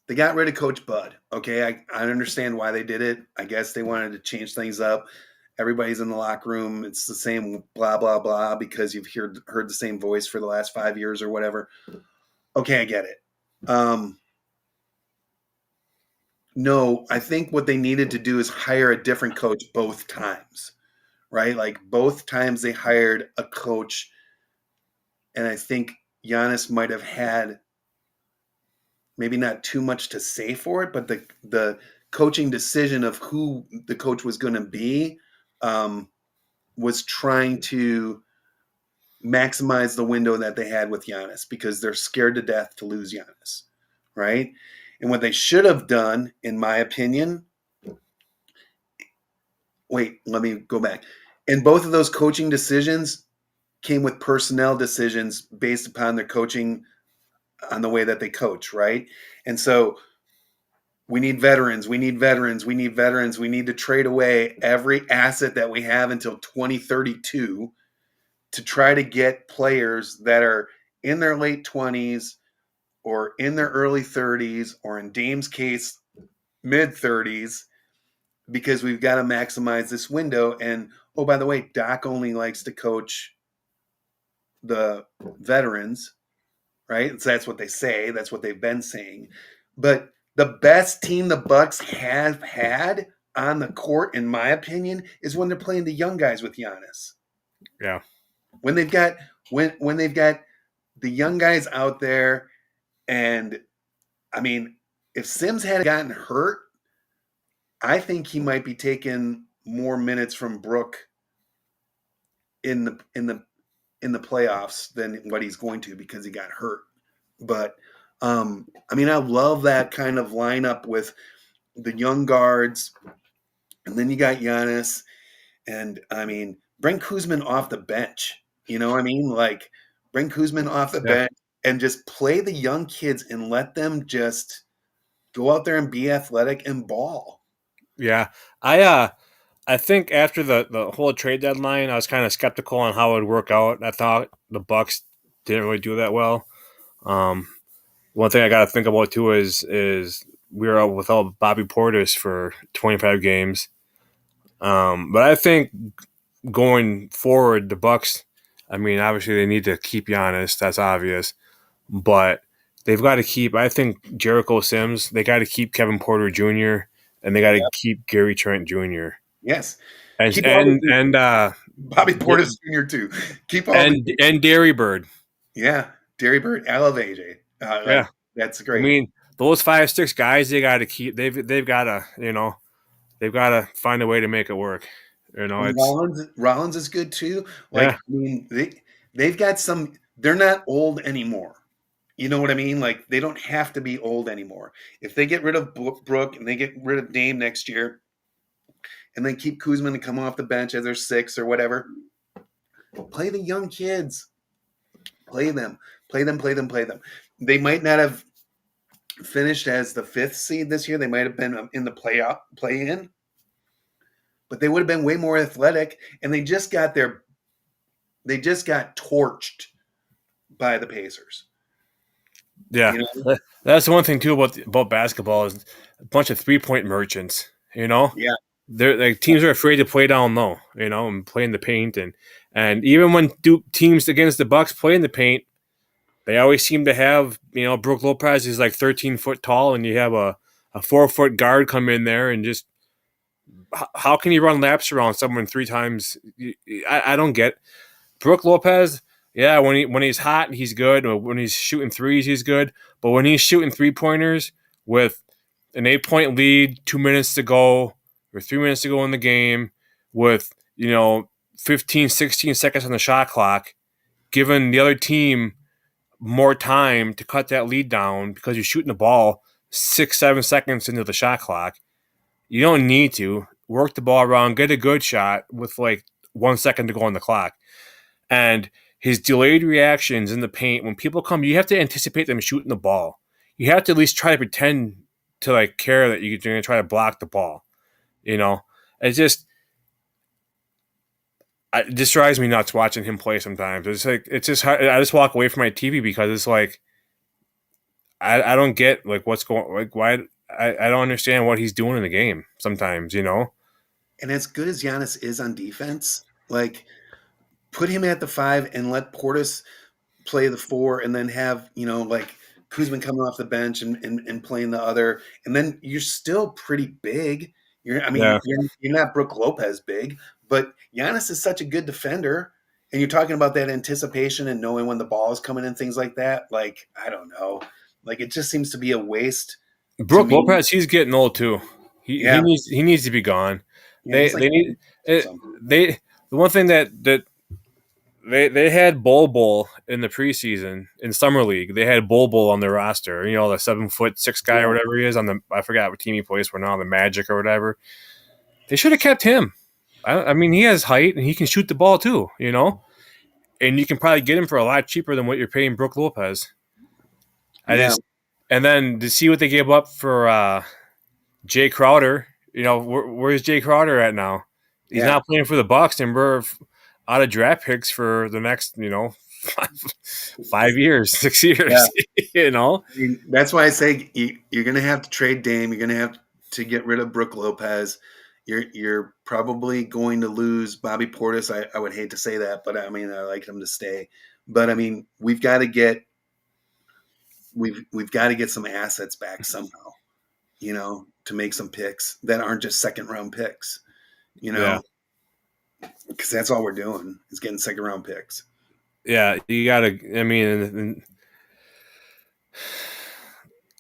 they got rid of Coach Bud. Okay, I understand why they did it. I guess they wanted to change things up. Everybody's in the locker room. It's the same blah blah blah because you've heard the same voice for the last 5 years or whatever. Okay, I get it. No, I think what they needed to do is hire a different coach both times, right? Like both times they hired a coach, and I think Giannis might have had maybe not too much to say for it, but the coaching decision of who the coach was going to be um, was trying to maximize the window that they had with Giannis because they're scared to death to lose Giannis, right? And what they should have done, in my opinion, wait, let me go back. And both of those coaching decisions came with personnel decisions based upon their coaching on the way that they coach, right? And so we need veterans. We need veterans. We need veterans. We need to trade away every asset that we have until 2032 to try to get players that are in their late 20s or in their early 30s or in Dame's case, mid 30s, because we've got to maximize this window. And oh, by the way, Doc only likes to coach the veterans, right? So that's what they say. That's what they've been saying. But the best team the Bucks have had on the court, in my opinion, is when they're playing the young guys with Giannis. Yeah, When they've got when they've got the young guys out there, and I mean, if Sims had gotten hurt, I think he might be taking more minutes from Brook in the playoffs than what he's going to because he got hurt. But I mean, I love that kind of lineup with the young guards, and then you got Giannis, and I mean, bring Kuzman off the bench. You know what I mean? Like, bring Kuzman off the Yeah. bench and just play the young kids and let them just go out there and be athletic and ball. Yeah. I think after the whole trade deadline, I was kind of skeptical on how it would work out. I thought the Bucks didn't really do that well. Um, One thing I got to think about too is we were out without Bobby Portis for 25 games. But I think going forward, the Bucks. I mean, obviously they need to keep Giannis. That's obvious, but they've got to keep. I think Jericho Sims. They got to keep Kevin Porter Jr. and they got to Yep. keep Gary Trent Jr. Yes. and Keep all and the and uh, Bobby Portis Jr. too. Keep all the and Derry Bird. yeah. Derry Bird. I love AJ. Yeah, That's I great. mean those 5-6 guys they got to keep. They've got to they've got to find a way to make it work. And It's Rollins is good too. Like, yeah, I mean, they've got some. They're not old anymore. You know what I mean? Like, they don't have to be old anymore. If they get rid of Brook and they get rid of Dame next year, and then keep Kuzma to come off the bench as their 6 or whatever, play the young kids. Play them. Play them. Play them. Play them. They might not have finished as the 5th seed this year. They might have been in the play in, but they would have been way more athletic. And they just got torched by the Pacers. yeah. You know? That's the one thing too about basketball is a bunch of 3-point merchants. Yeah. They're like teams are afraid to play down low. And play in the paint and even when teams against the Bucks play in the paint, they always seem to have Brook Lopez is like 13 foot tall, and you have a 4-foot guard come in there and just how can you run laps around someone 3 times? I don't get Brook Lopez. Yeah, when he's hot, he's good. When he's shooting threes, he's good. But when he's shooting 3-pointers with an 8-point lead, 2 minutes to go, or 3 minutes to go in the game, with 15, 16 seconds on the shot clock, giving the other team more time to cut that lead down because you're shooting the ball 6, 7 seconds into the shot clock. You don't need to work the ball around, get a good shot with like 1 second to go on the clock. And his delayed reactions in the paint, when people come, you have to anticipate them shooting the ball. You have to at least try to pretend to like care that you're going to try to block the ball. It's just it just drives me nuts watching him play sometimes. It's just hard. I just walk away from my TV because it's like I don't get like what's going like why I don't understand what he's doing in the game sometimes. And as good as Giannis is on defense, like, put him at the 5 and let Portis play the 4, and then have like Kuzma coming off the bench and playing the other, and then you're still pretty big. Yeah. You're not Brook Lopez big, but Giannis is such a good defender, and you're talking about that anticipation and knowing when the ball is coming and things like that. Like, I don't know, like, it just seems to be a waste to Brook me. Lopez, he's getting old too. Yeah, He needs to be gone. yeah, They he's like they need or it, something. the one thing that they had Bol in the preseason in summer league. They had Bol on their roster. The 7'6" guy or Yeah, whatever he is on the I forgot what team he plays for now, the Magic or whatever. They should have kept him. I mean, he has height and he can shoot the ball too. And you can probably get him for a lot cheaper than what you're paying Brook Lopez. I yeah, just and then to see what they gave up for Jay Crowder. Where's Jay Crowder at now? He's yeah. not playing for the Bucks, and we're out of draft picks for the next 5 years, 6 years. Yeah. you know, I mean, that's why I say you're going to have to trade Dame. You're going to have to get rid of Brook Lopez. You're probably going to lose Bobby Portis. I would hate to say that, but I mean, I like him to stay. But I mean, we've got to get some assets back somehow, to make some picks that aren't just second round picks, yeah, because that's all we're doing is getting second round picks. yeah. You gotta. I mean, and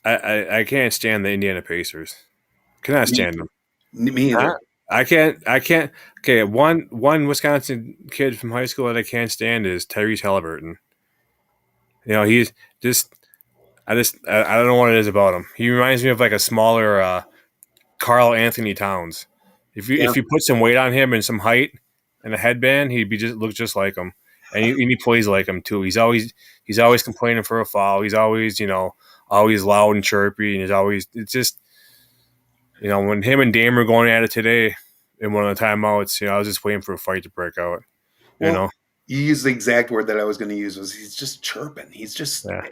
I can't stand the Indiana Pacers. Cannot Me, stand them. me Huh? either. I can't. Okay, one Wisconsin kid from high school that I can't stand is Tyrese Halliburton. He's just. I don't know what it is about him. He reminds me of like a smaller Carl Anthony Towns. Yeah. If you put some weight on him and some height and a headband, he'd be just look just like him, and he plays like him too. He's always complaining for a foul. He's always always loud and chirpy, and it's just when him and Dame were going at it today in one of the timeouts. I was just waiting for a fight to break out. You Well, know, you used the exact word that I was going to use was he's just chirping. He's just yeah,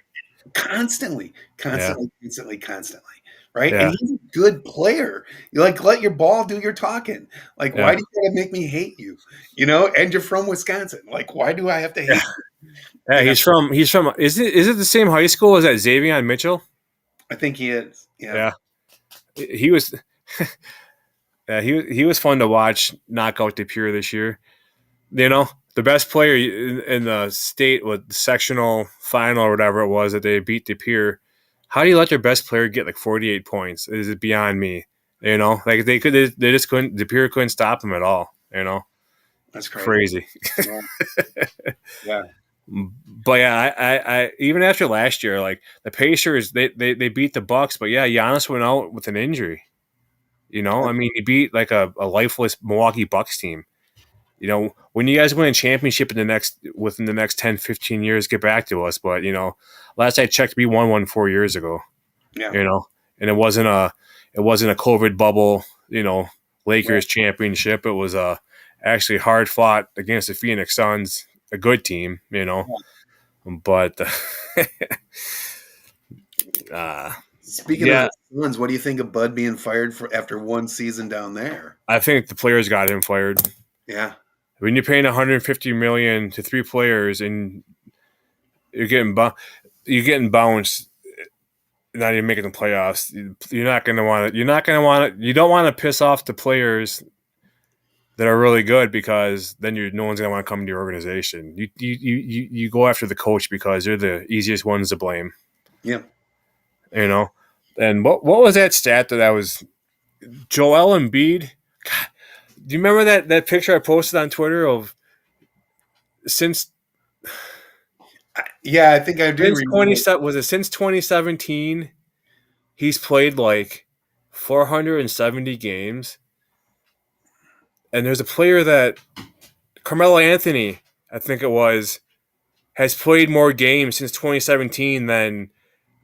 constantly, yeah, constantly, constantly, constantly. Right. And yeah, he's a good player. You let your ball do your talking. Like, why yeah, do you gotta make me hate you? And you're from Wisconsin. Like, why do I have to yeah. hate you? Yeah, You know, he's from. Is it the same high school as that Xavier Mitchell? I think he is. Yeah. Yeah, he was. Yeah, he was fun to watch knock out DePere this year. The best player in the state with the sectional final or whatever it was that they beat DePere. How do you let their best player get like 48 points? It is beyond me. Like they just couldn't. DePere couldn't stop him at all. That's It's crazy. crazy. Yeah. Yeah. But yeah, I even after last year, like the Pacers, they beat the Bucks, but yeah, Giannis went out with an injury. I mean, he beat like a lifeless Milwaukee Bucks team. When you guys win a championship within the next 10, 15 years, get back to us. But last I checked, we won one 4 years ago. Yeah. And it wasn't a COVID bubble. Right. Lakers championship. It was actually hard fought against the Phoenix Suns, a good team. But uh, Speaking of yeah, the Suns, what do you think of Bud being fired after one season down there? I think the players got him fired. Yeah. When you're paying 150 million to three players and you're getting bounced, not even making the playoffs, you're not going to want to. You're not going to want to. You don't want to piss off the players that are really good because then no one's going to want to come to your organization. You go after the coach because they're the easiest ones to blame. Yeah. You know, and what was that stat that I was Joel Embiid? God, do you remember that picture I posted on Twitter of since Yeah, I think I do since remember. since 2017 he's played like 470 games, and there's a player that Carmelo Anthony, I think it was, has played more games since 2017 than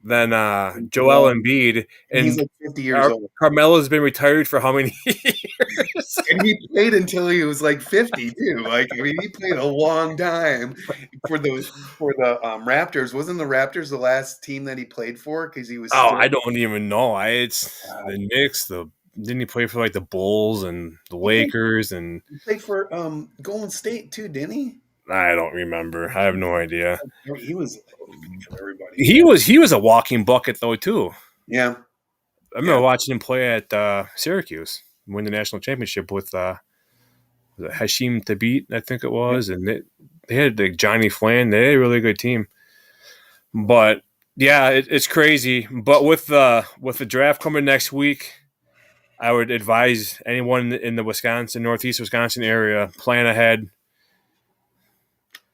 Joel Well, Embiid, and he's and like 50 years old. Carmelo's been retired for how many years? And he played until he was like 50 too. Like, I mean, he played a long time for the Raptors. Wasn't the Raptors the last team that he played for? Because he was Oh, still I don't even know. It's the Knicks. Didn't he play for like the Bulls and the he played, Lakers? And he played for Golden State too, didn't he? I don't remember. I have no idea. He was for everybody. He was a walking bucket though too. Yeah, I yeah, remember watching him play at Syracuse, win the national championship with was it Hashim Thabit, I think it yeah. was, and they had like Johnny Flan. They had a really good team. But yeah, it's crazy. But with the draft coming next week, I would advise anyone in the Northeast Wisconsin area, plan ahead.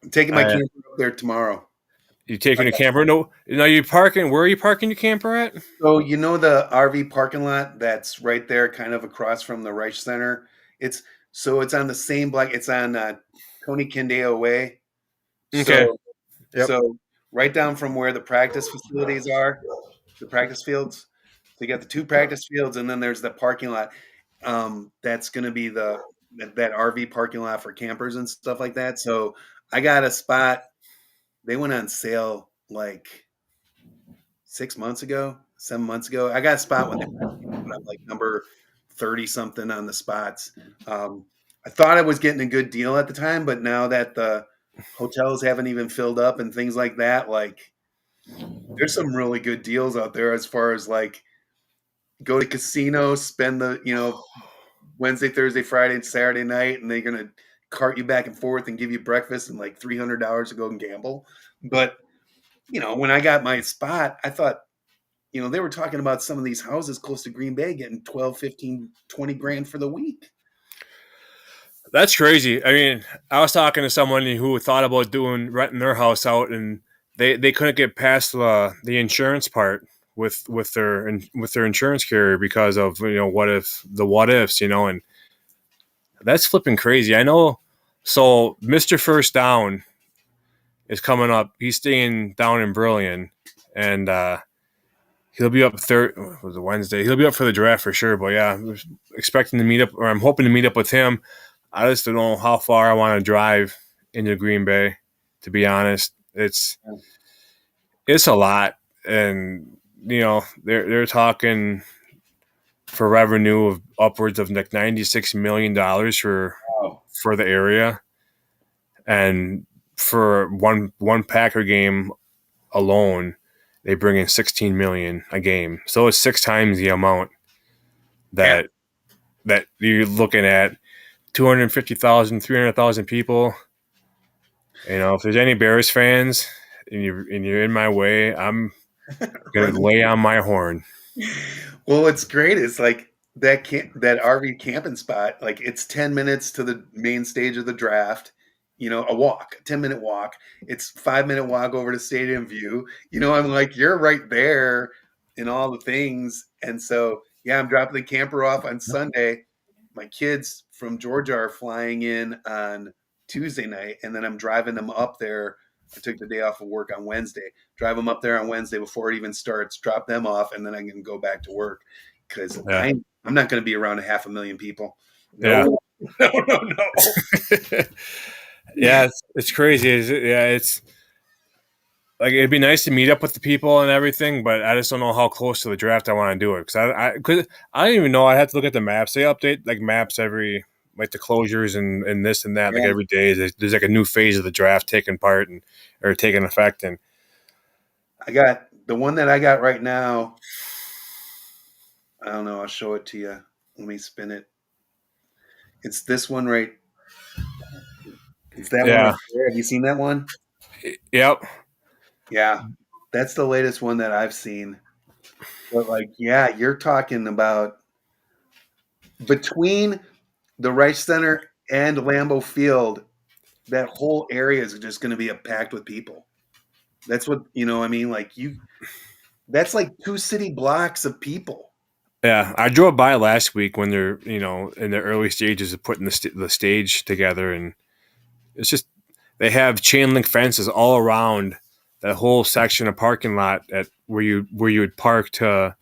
I'm taking my Uh, camper up there tomorrow. you taking a camper? No, you parking. Where are you parking your camper at? So the RV parking lot that's right there, kind of across from the Reich Center. It's on the same block. It's on Tony Kendeo Way. Okay. So Yep. so right down from where the practice facilities are, the practice fields. So you got the two practice fields, and then there's the parking lot. That's going to be that RV parking lot for campers and stuff like that. So I got a spot. They went on sale like 6 months ago, 7 months ago. I got a spot when they went up like number 30 something on the spots. I thought I was getting a good deal at the time, but now that the hotels haven't even filled up and things like that, like there's some really good deals out there as far as like go to casino, spend the Wednesday, Thursday, Friday, and Saturday night, and they're gonna cart you back and forth and give you breakfast and like $300 to go and gamble. But when I got my spot, I thought, they were talking about some of these houses close to Green Bay getting 12, 15, 20 grand for the week. That's crazy. I mean, I was talking to someone who thought about doing renting their house out, and they couldn't get past the insurance part with their insurance carrier because of what ifs, and that's flipping crazy. I know. So Mr. First Down is coming up. He's staying down in Brillion, and he'll be up third. Was it Wednesday? He'll be up for the draft for sure. But yeah, I'm expecting to meet up, or I'm hoping to meet up with him. I just don't know how far I want to drive into Green Bay. To be honest, it's a lot, and they're talking for revenue of upwards of like $96 million Wow. for the area, and for one Packer game alone, they bring in 16 million a game. So it's 6 times the amount Yeah. that you're looking at. 250,000, 300,000 people. If there's any Bears fans and you're in my way, I'm gonna Running. lay on my horn. Well, what's great is like that RV camping spot. Like it's 10 minutes to the main stage of the draft. A walk, 10-minute walk. It's 5-minute walk over to Stadium View. I'm like, you're right there in all the things. And so, yeah, I'm dropping the camper off on Sunday. My kids from Georgia are flying in on Tuesday night, and then I'm driving them up there. I took the day off of work on Wednesday. Drive them up there on Wednesday before it even starts. Drop them off, and then I can go back to work because Yeah, I'm not going to be around 500,000 people. yeah, No, no, no, no. yeah. It's crazy. Yeah, it's like it'd be nice to meet up with the people and everything, but I just don't know how close to the draft I want to do it because I don't even know. I have to look at the maps. They update like maps every like the closures and this and that like Yeah, every day. There's like a new phase of the draft taking part and or taking effect and I got the one that I got right now. I don't know. I'll show it to you. Let me spin it. It's this one right. It's that one right yeah, there. Have you seen that one? yep, Yeah, that's the latest one that I've seen. But like, yeah, you're talking about between the Rice Center and Lambeau Field, that whole area is just going to be packed with people. That's what I mean. Like that's like 2 city blocks of people. yeah. I drove by last week when they're in the early stages of putting the stage together, and it's just they have chain link fences all around that whole section of parking lot at where you would park to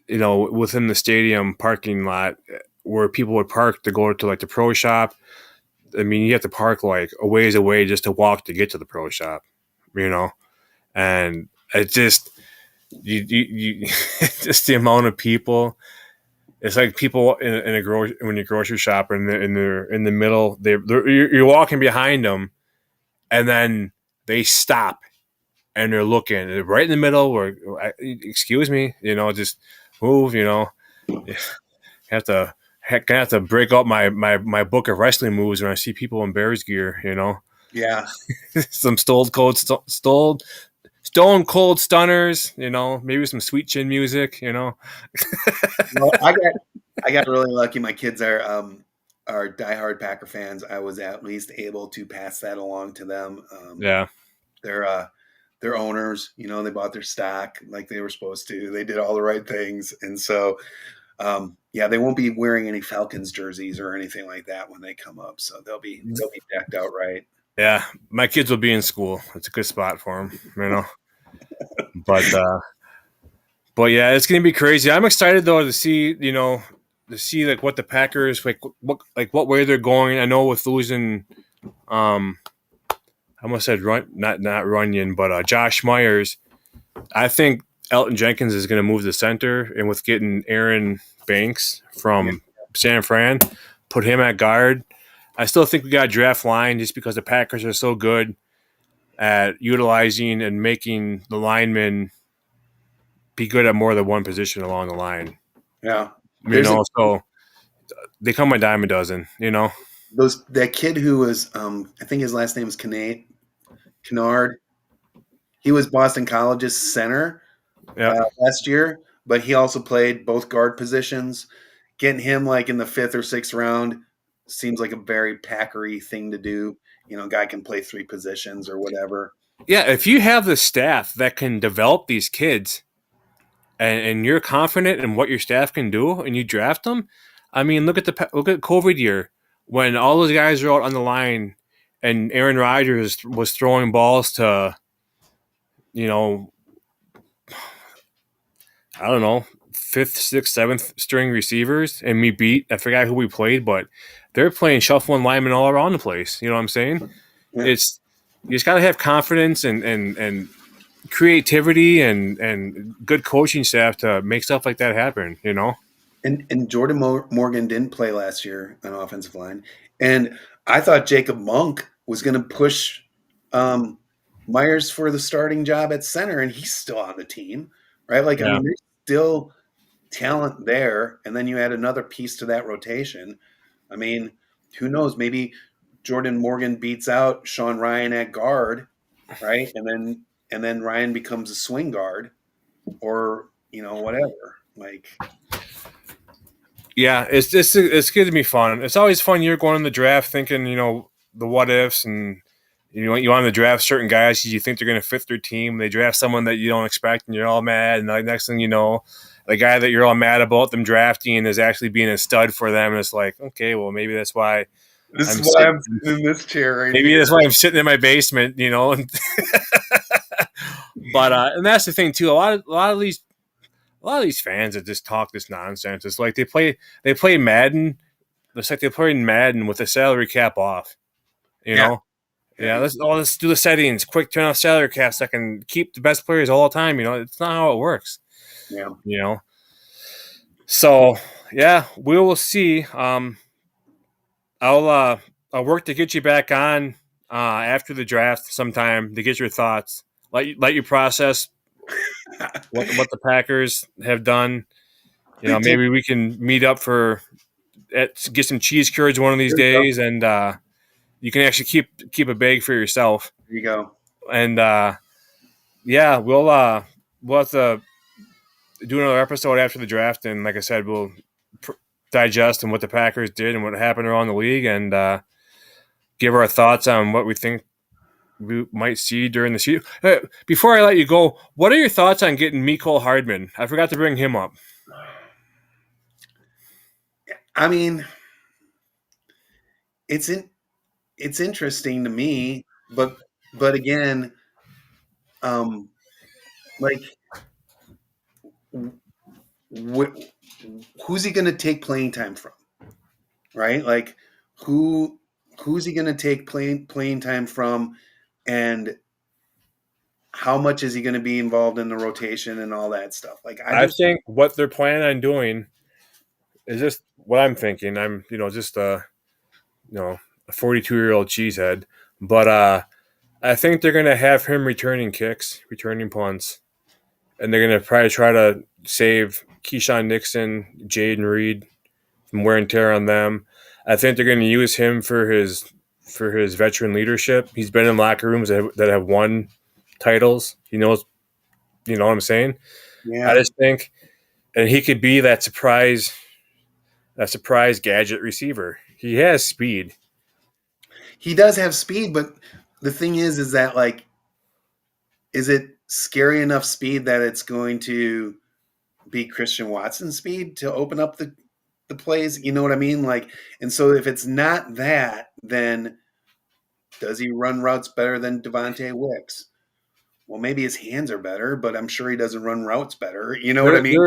within the stadium parking lot where people would park to go to like the pro shop. I mean, you have to park like a ways away just to walk to get to the pro shop, you know, and it just you just the amount of people. It's like people in when you grocery shop and they're in the middle. You're walking behind them, and then they stop and they're looking right in the middle. Where excuse me, just move. You have to heck, I have to break out my book of wrestling moves when I see people in Bears gear. Yeah. Some stone cold stunners. Maybe some sweet chin music. Well, I got really lucky. My kids are diehard Packer fans. I was at least able to pass that along to them. Yeah, They're their owners, they bought their stock like they were supposed to. They did all the right things, and so yeah, they won't be wearing any Falcons jerseys or anything like that when they come up. So they'll be decked out right. yeah. My kids will be in school. It's a good spot for them. But yeah, it's gonna be crazy. I'm excited though to see like what the Packers what way they're going. I know with losing um I almost said not Runyon, but Josh Myers. I think Elton Jenkins is gonna move to center, and with getting Aaron Banks Yeah, from San Fran, put him at guard. I still think we got a draft line just because the Packers are so good at utilizing and making the linemen be good at more than one position along the line. yeah. There's a So they come a dime a dozen. that kid who was I think his last name is Kennard. He was Boston College's center Yeah, last year, but he also played both guard positions. Getting him like in the fifth or sixth round seems like a very Packery thing to do. Guy can play 3 positions or whatever. Yeah, if you have the staff that can develop these kids, and you're confident in what your staff can do, and you draft them, I mean, look at COVID year when all those guys are out on the line, and Aaron Rodgers was throwing balls to, you know, I don't know, fifth, sixth, seventh string receivers, and I forgot who we played, but they're playing shuffling linemen all around the place. You know what I'm saying? Yeah. It's you just got to have confidence and creativity and good coaching staff to make stuff like that happen. And Jordan Morgan didn't play last year on offensive line, and I thought Jacob Monk was going to push Myers for the starting job at center, and he's still on the team, right? Like, Yeah. I mean, there's still talent there, and then you add another piece to that rotation. I mean, who knows? Maybe Jordan Morgan beats out Sean Ryan at guard, right? And then Ryan becomes a swing guard, or whatever. Like, Yeah, it's going to be fun. It's always fun. You're going in the draft thinking, the what ifs, and you want to draft certain guys because you think they're going to fit their team. They draft someone that you don't expect, and you're all mad. And the next thing you know, the guy that you're all mad about them drafting is actually being a stud for them. And it's like, okay, well, maybe that's why I'm sitting in this chair right maybe here. that's why I'm sitting in my basement, But and that's the thing too. A lot of these fans that just talk this nonsense. It's like they play Madden. It's like they play Madden with the salary cap off. Yeah, let's do the settings. Quick turn off salary cap so I can keep the best players all the time. It's not how it works. Yeah. So yeah, we will see. I'll work to get you back on after the draft sometime to get your thoughts. Let you process what the Packers have done. Maybe we can meet up get some cheese curds one of these days, and you can actually keep a bag for yourself. There you go. And yeah, we'll have to do another episode after the draft, and like I said, we'll digest and what the Packers did and what happened around the league, and give our thoughts on what we think we might see during the season. Before I let you go, what are your thoughts on getting Mecole Hardman? I forgot to bring him up. I mean, it's interesting to me, but again, like, who's he going to take playing time from, right? Like, who's he going to take playing time from, and how much is he going to be involved in the rotation and all that stuff? Like, I think what they're planning on doing is just what I'm thinking. I'm just a 42-year-old cheesehead, but I think they're going to have him returning kicks, returning punts, and they're going to probably try to save Keyshawn Nixon, Jaden Reed from wear and tear on them. I think they're going to use him for his veteran leadership. He's been in locker rooms that have won titles. He knows, what I'm saying? Yeah. I just think, and he could be that surprise gadget receiver. He has speed. He does have speed, but the thing is that, like, is it scary enough speed that it's going to be Christian Watson speed to open up the plays? You know what I mean? Like, and so if it's not that, then does he run routes better than Devontae Wicks? Well, maybe his hands are better, but I'm sure he doesn't run routes better. You know what I mean?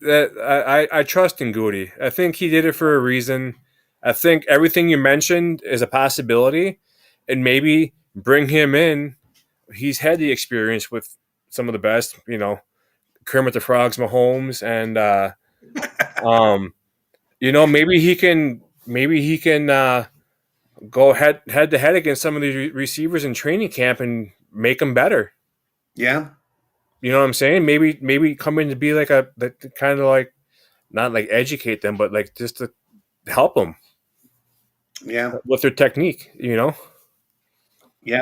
I trust in Goody. I think he did it for a reason. I think everything you mentioned is a possibility, and maybe bring him in. He's had the experience with some of the best, Kermit the Frog's Mahomes, and maybe he can go head to head against some of these receivers in training camp and make them better. Yeah. You know what I'm saying? Maybe come in to be like kind of like, not like educate them, but like just to help them. Yeah. With their technique, Yeah,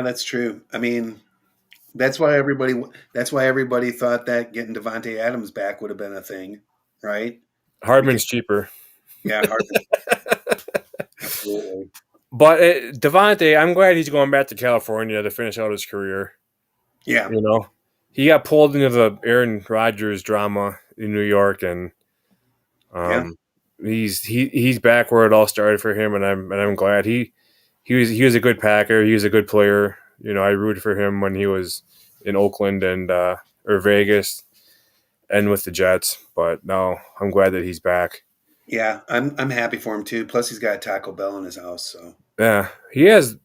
that's true. I mean, that's why everybody thought that getting Devontae Adams back would have been a thing, right? Hardman's cheaper. Yeah, Hardman. Absolutely. But Devontae, I'm glad he's going back to California to finish out his career. Yeah. You know, he got pulled into the Aaron Rodgers drama in New York, and Yeah. he's back where it all started for him, and I'm glad he was a good Packer. He was a good player. You know, I rooted for him when he was in Oakland and or Vegas and with the Jets. But no, I'm glad that he's back. Yeah. I'm happy for him too. Plus he's got a Taco Bell in his house. So Yeah, he has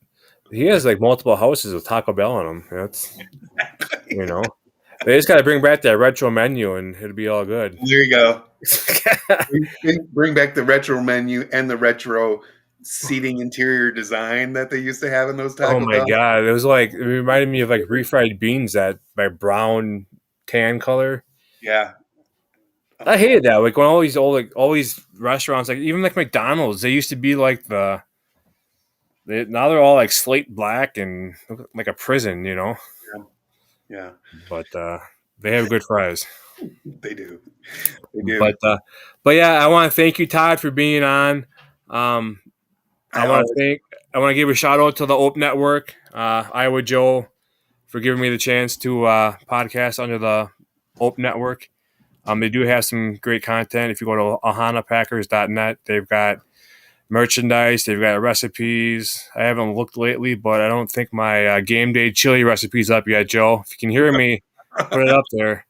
like multiple houses with Taco Bell in them. That's they just got to bring back that retro menu and it'll be all good. there you go. Bring back the retro menu and the retro seating interior design that they used to have in those Oh Taco my Bell. god, it reminded me of like refried beans that by brown tan color. Yeah. I hated that. Like when all these restaurants, like even like McDonald's, they used to be like now they're all like slate black and look like a prison, Yeah. But they have good fries. They do. They do. But yeah, I want to thank you, Todd, for being on. I want to give a shout out to the Ope Network, Iowa Joe, for giving me the chance to podcast under the Ope Network. They do have some great content. If you go to ohanapackers.net, they've got merchandise, they've got recipes. I haven't looked lately, but I don't think my game day chili recipe's up yet, Joe. If you can hear me, put it up there.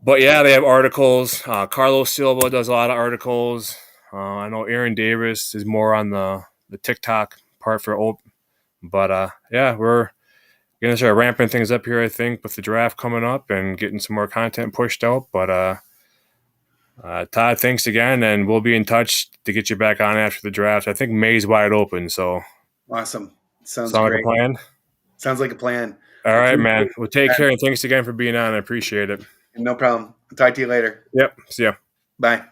But yeah, they have articles. Carlos Silva does a lot of articles. I know Aaron Davis is more on the TikTok part for Ope. But yeah, we're going to start ramping things up here, I think, with the draft coming up and getting some more content pushed out. But Todd, thanks again, and we'll be in touch to get you back on after the draft. I think May's wide open, so Awesome. Sound great. like a plan? Sounds like a plan. All right, man. Well, take care, and thanks again for being on. I appreciate it. No problem. I'll talk to you later. Yep. See ya. Bye.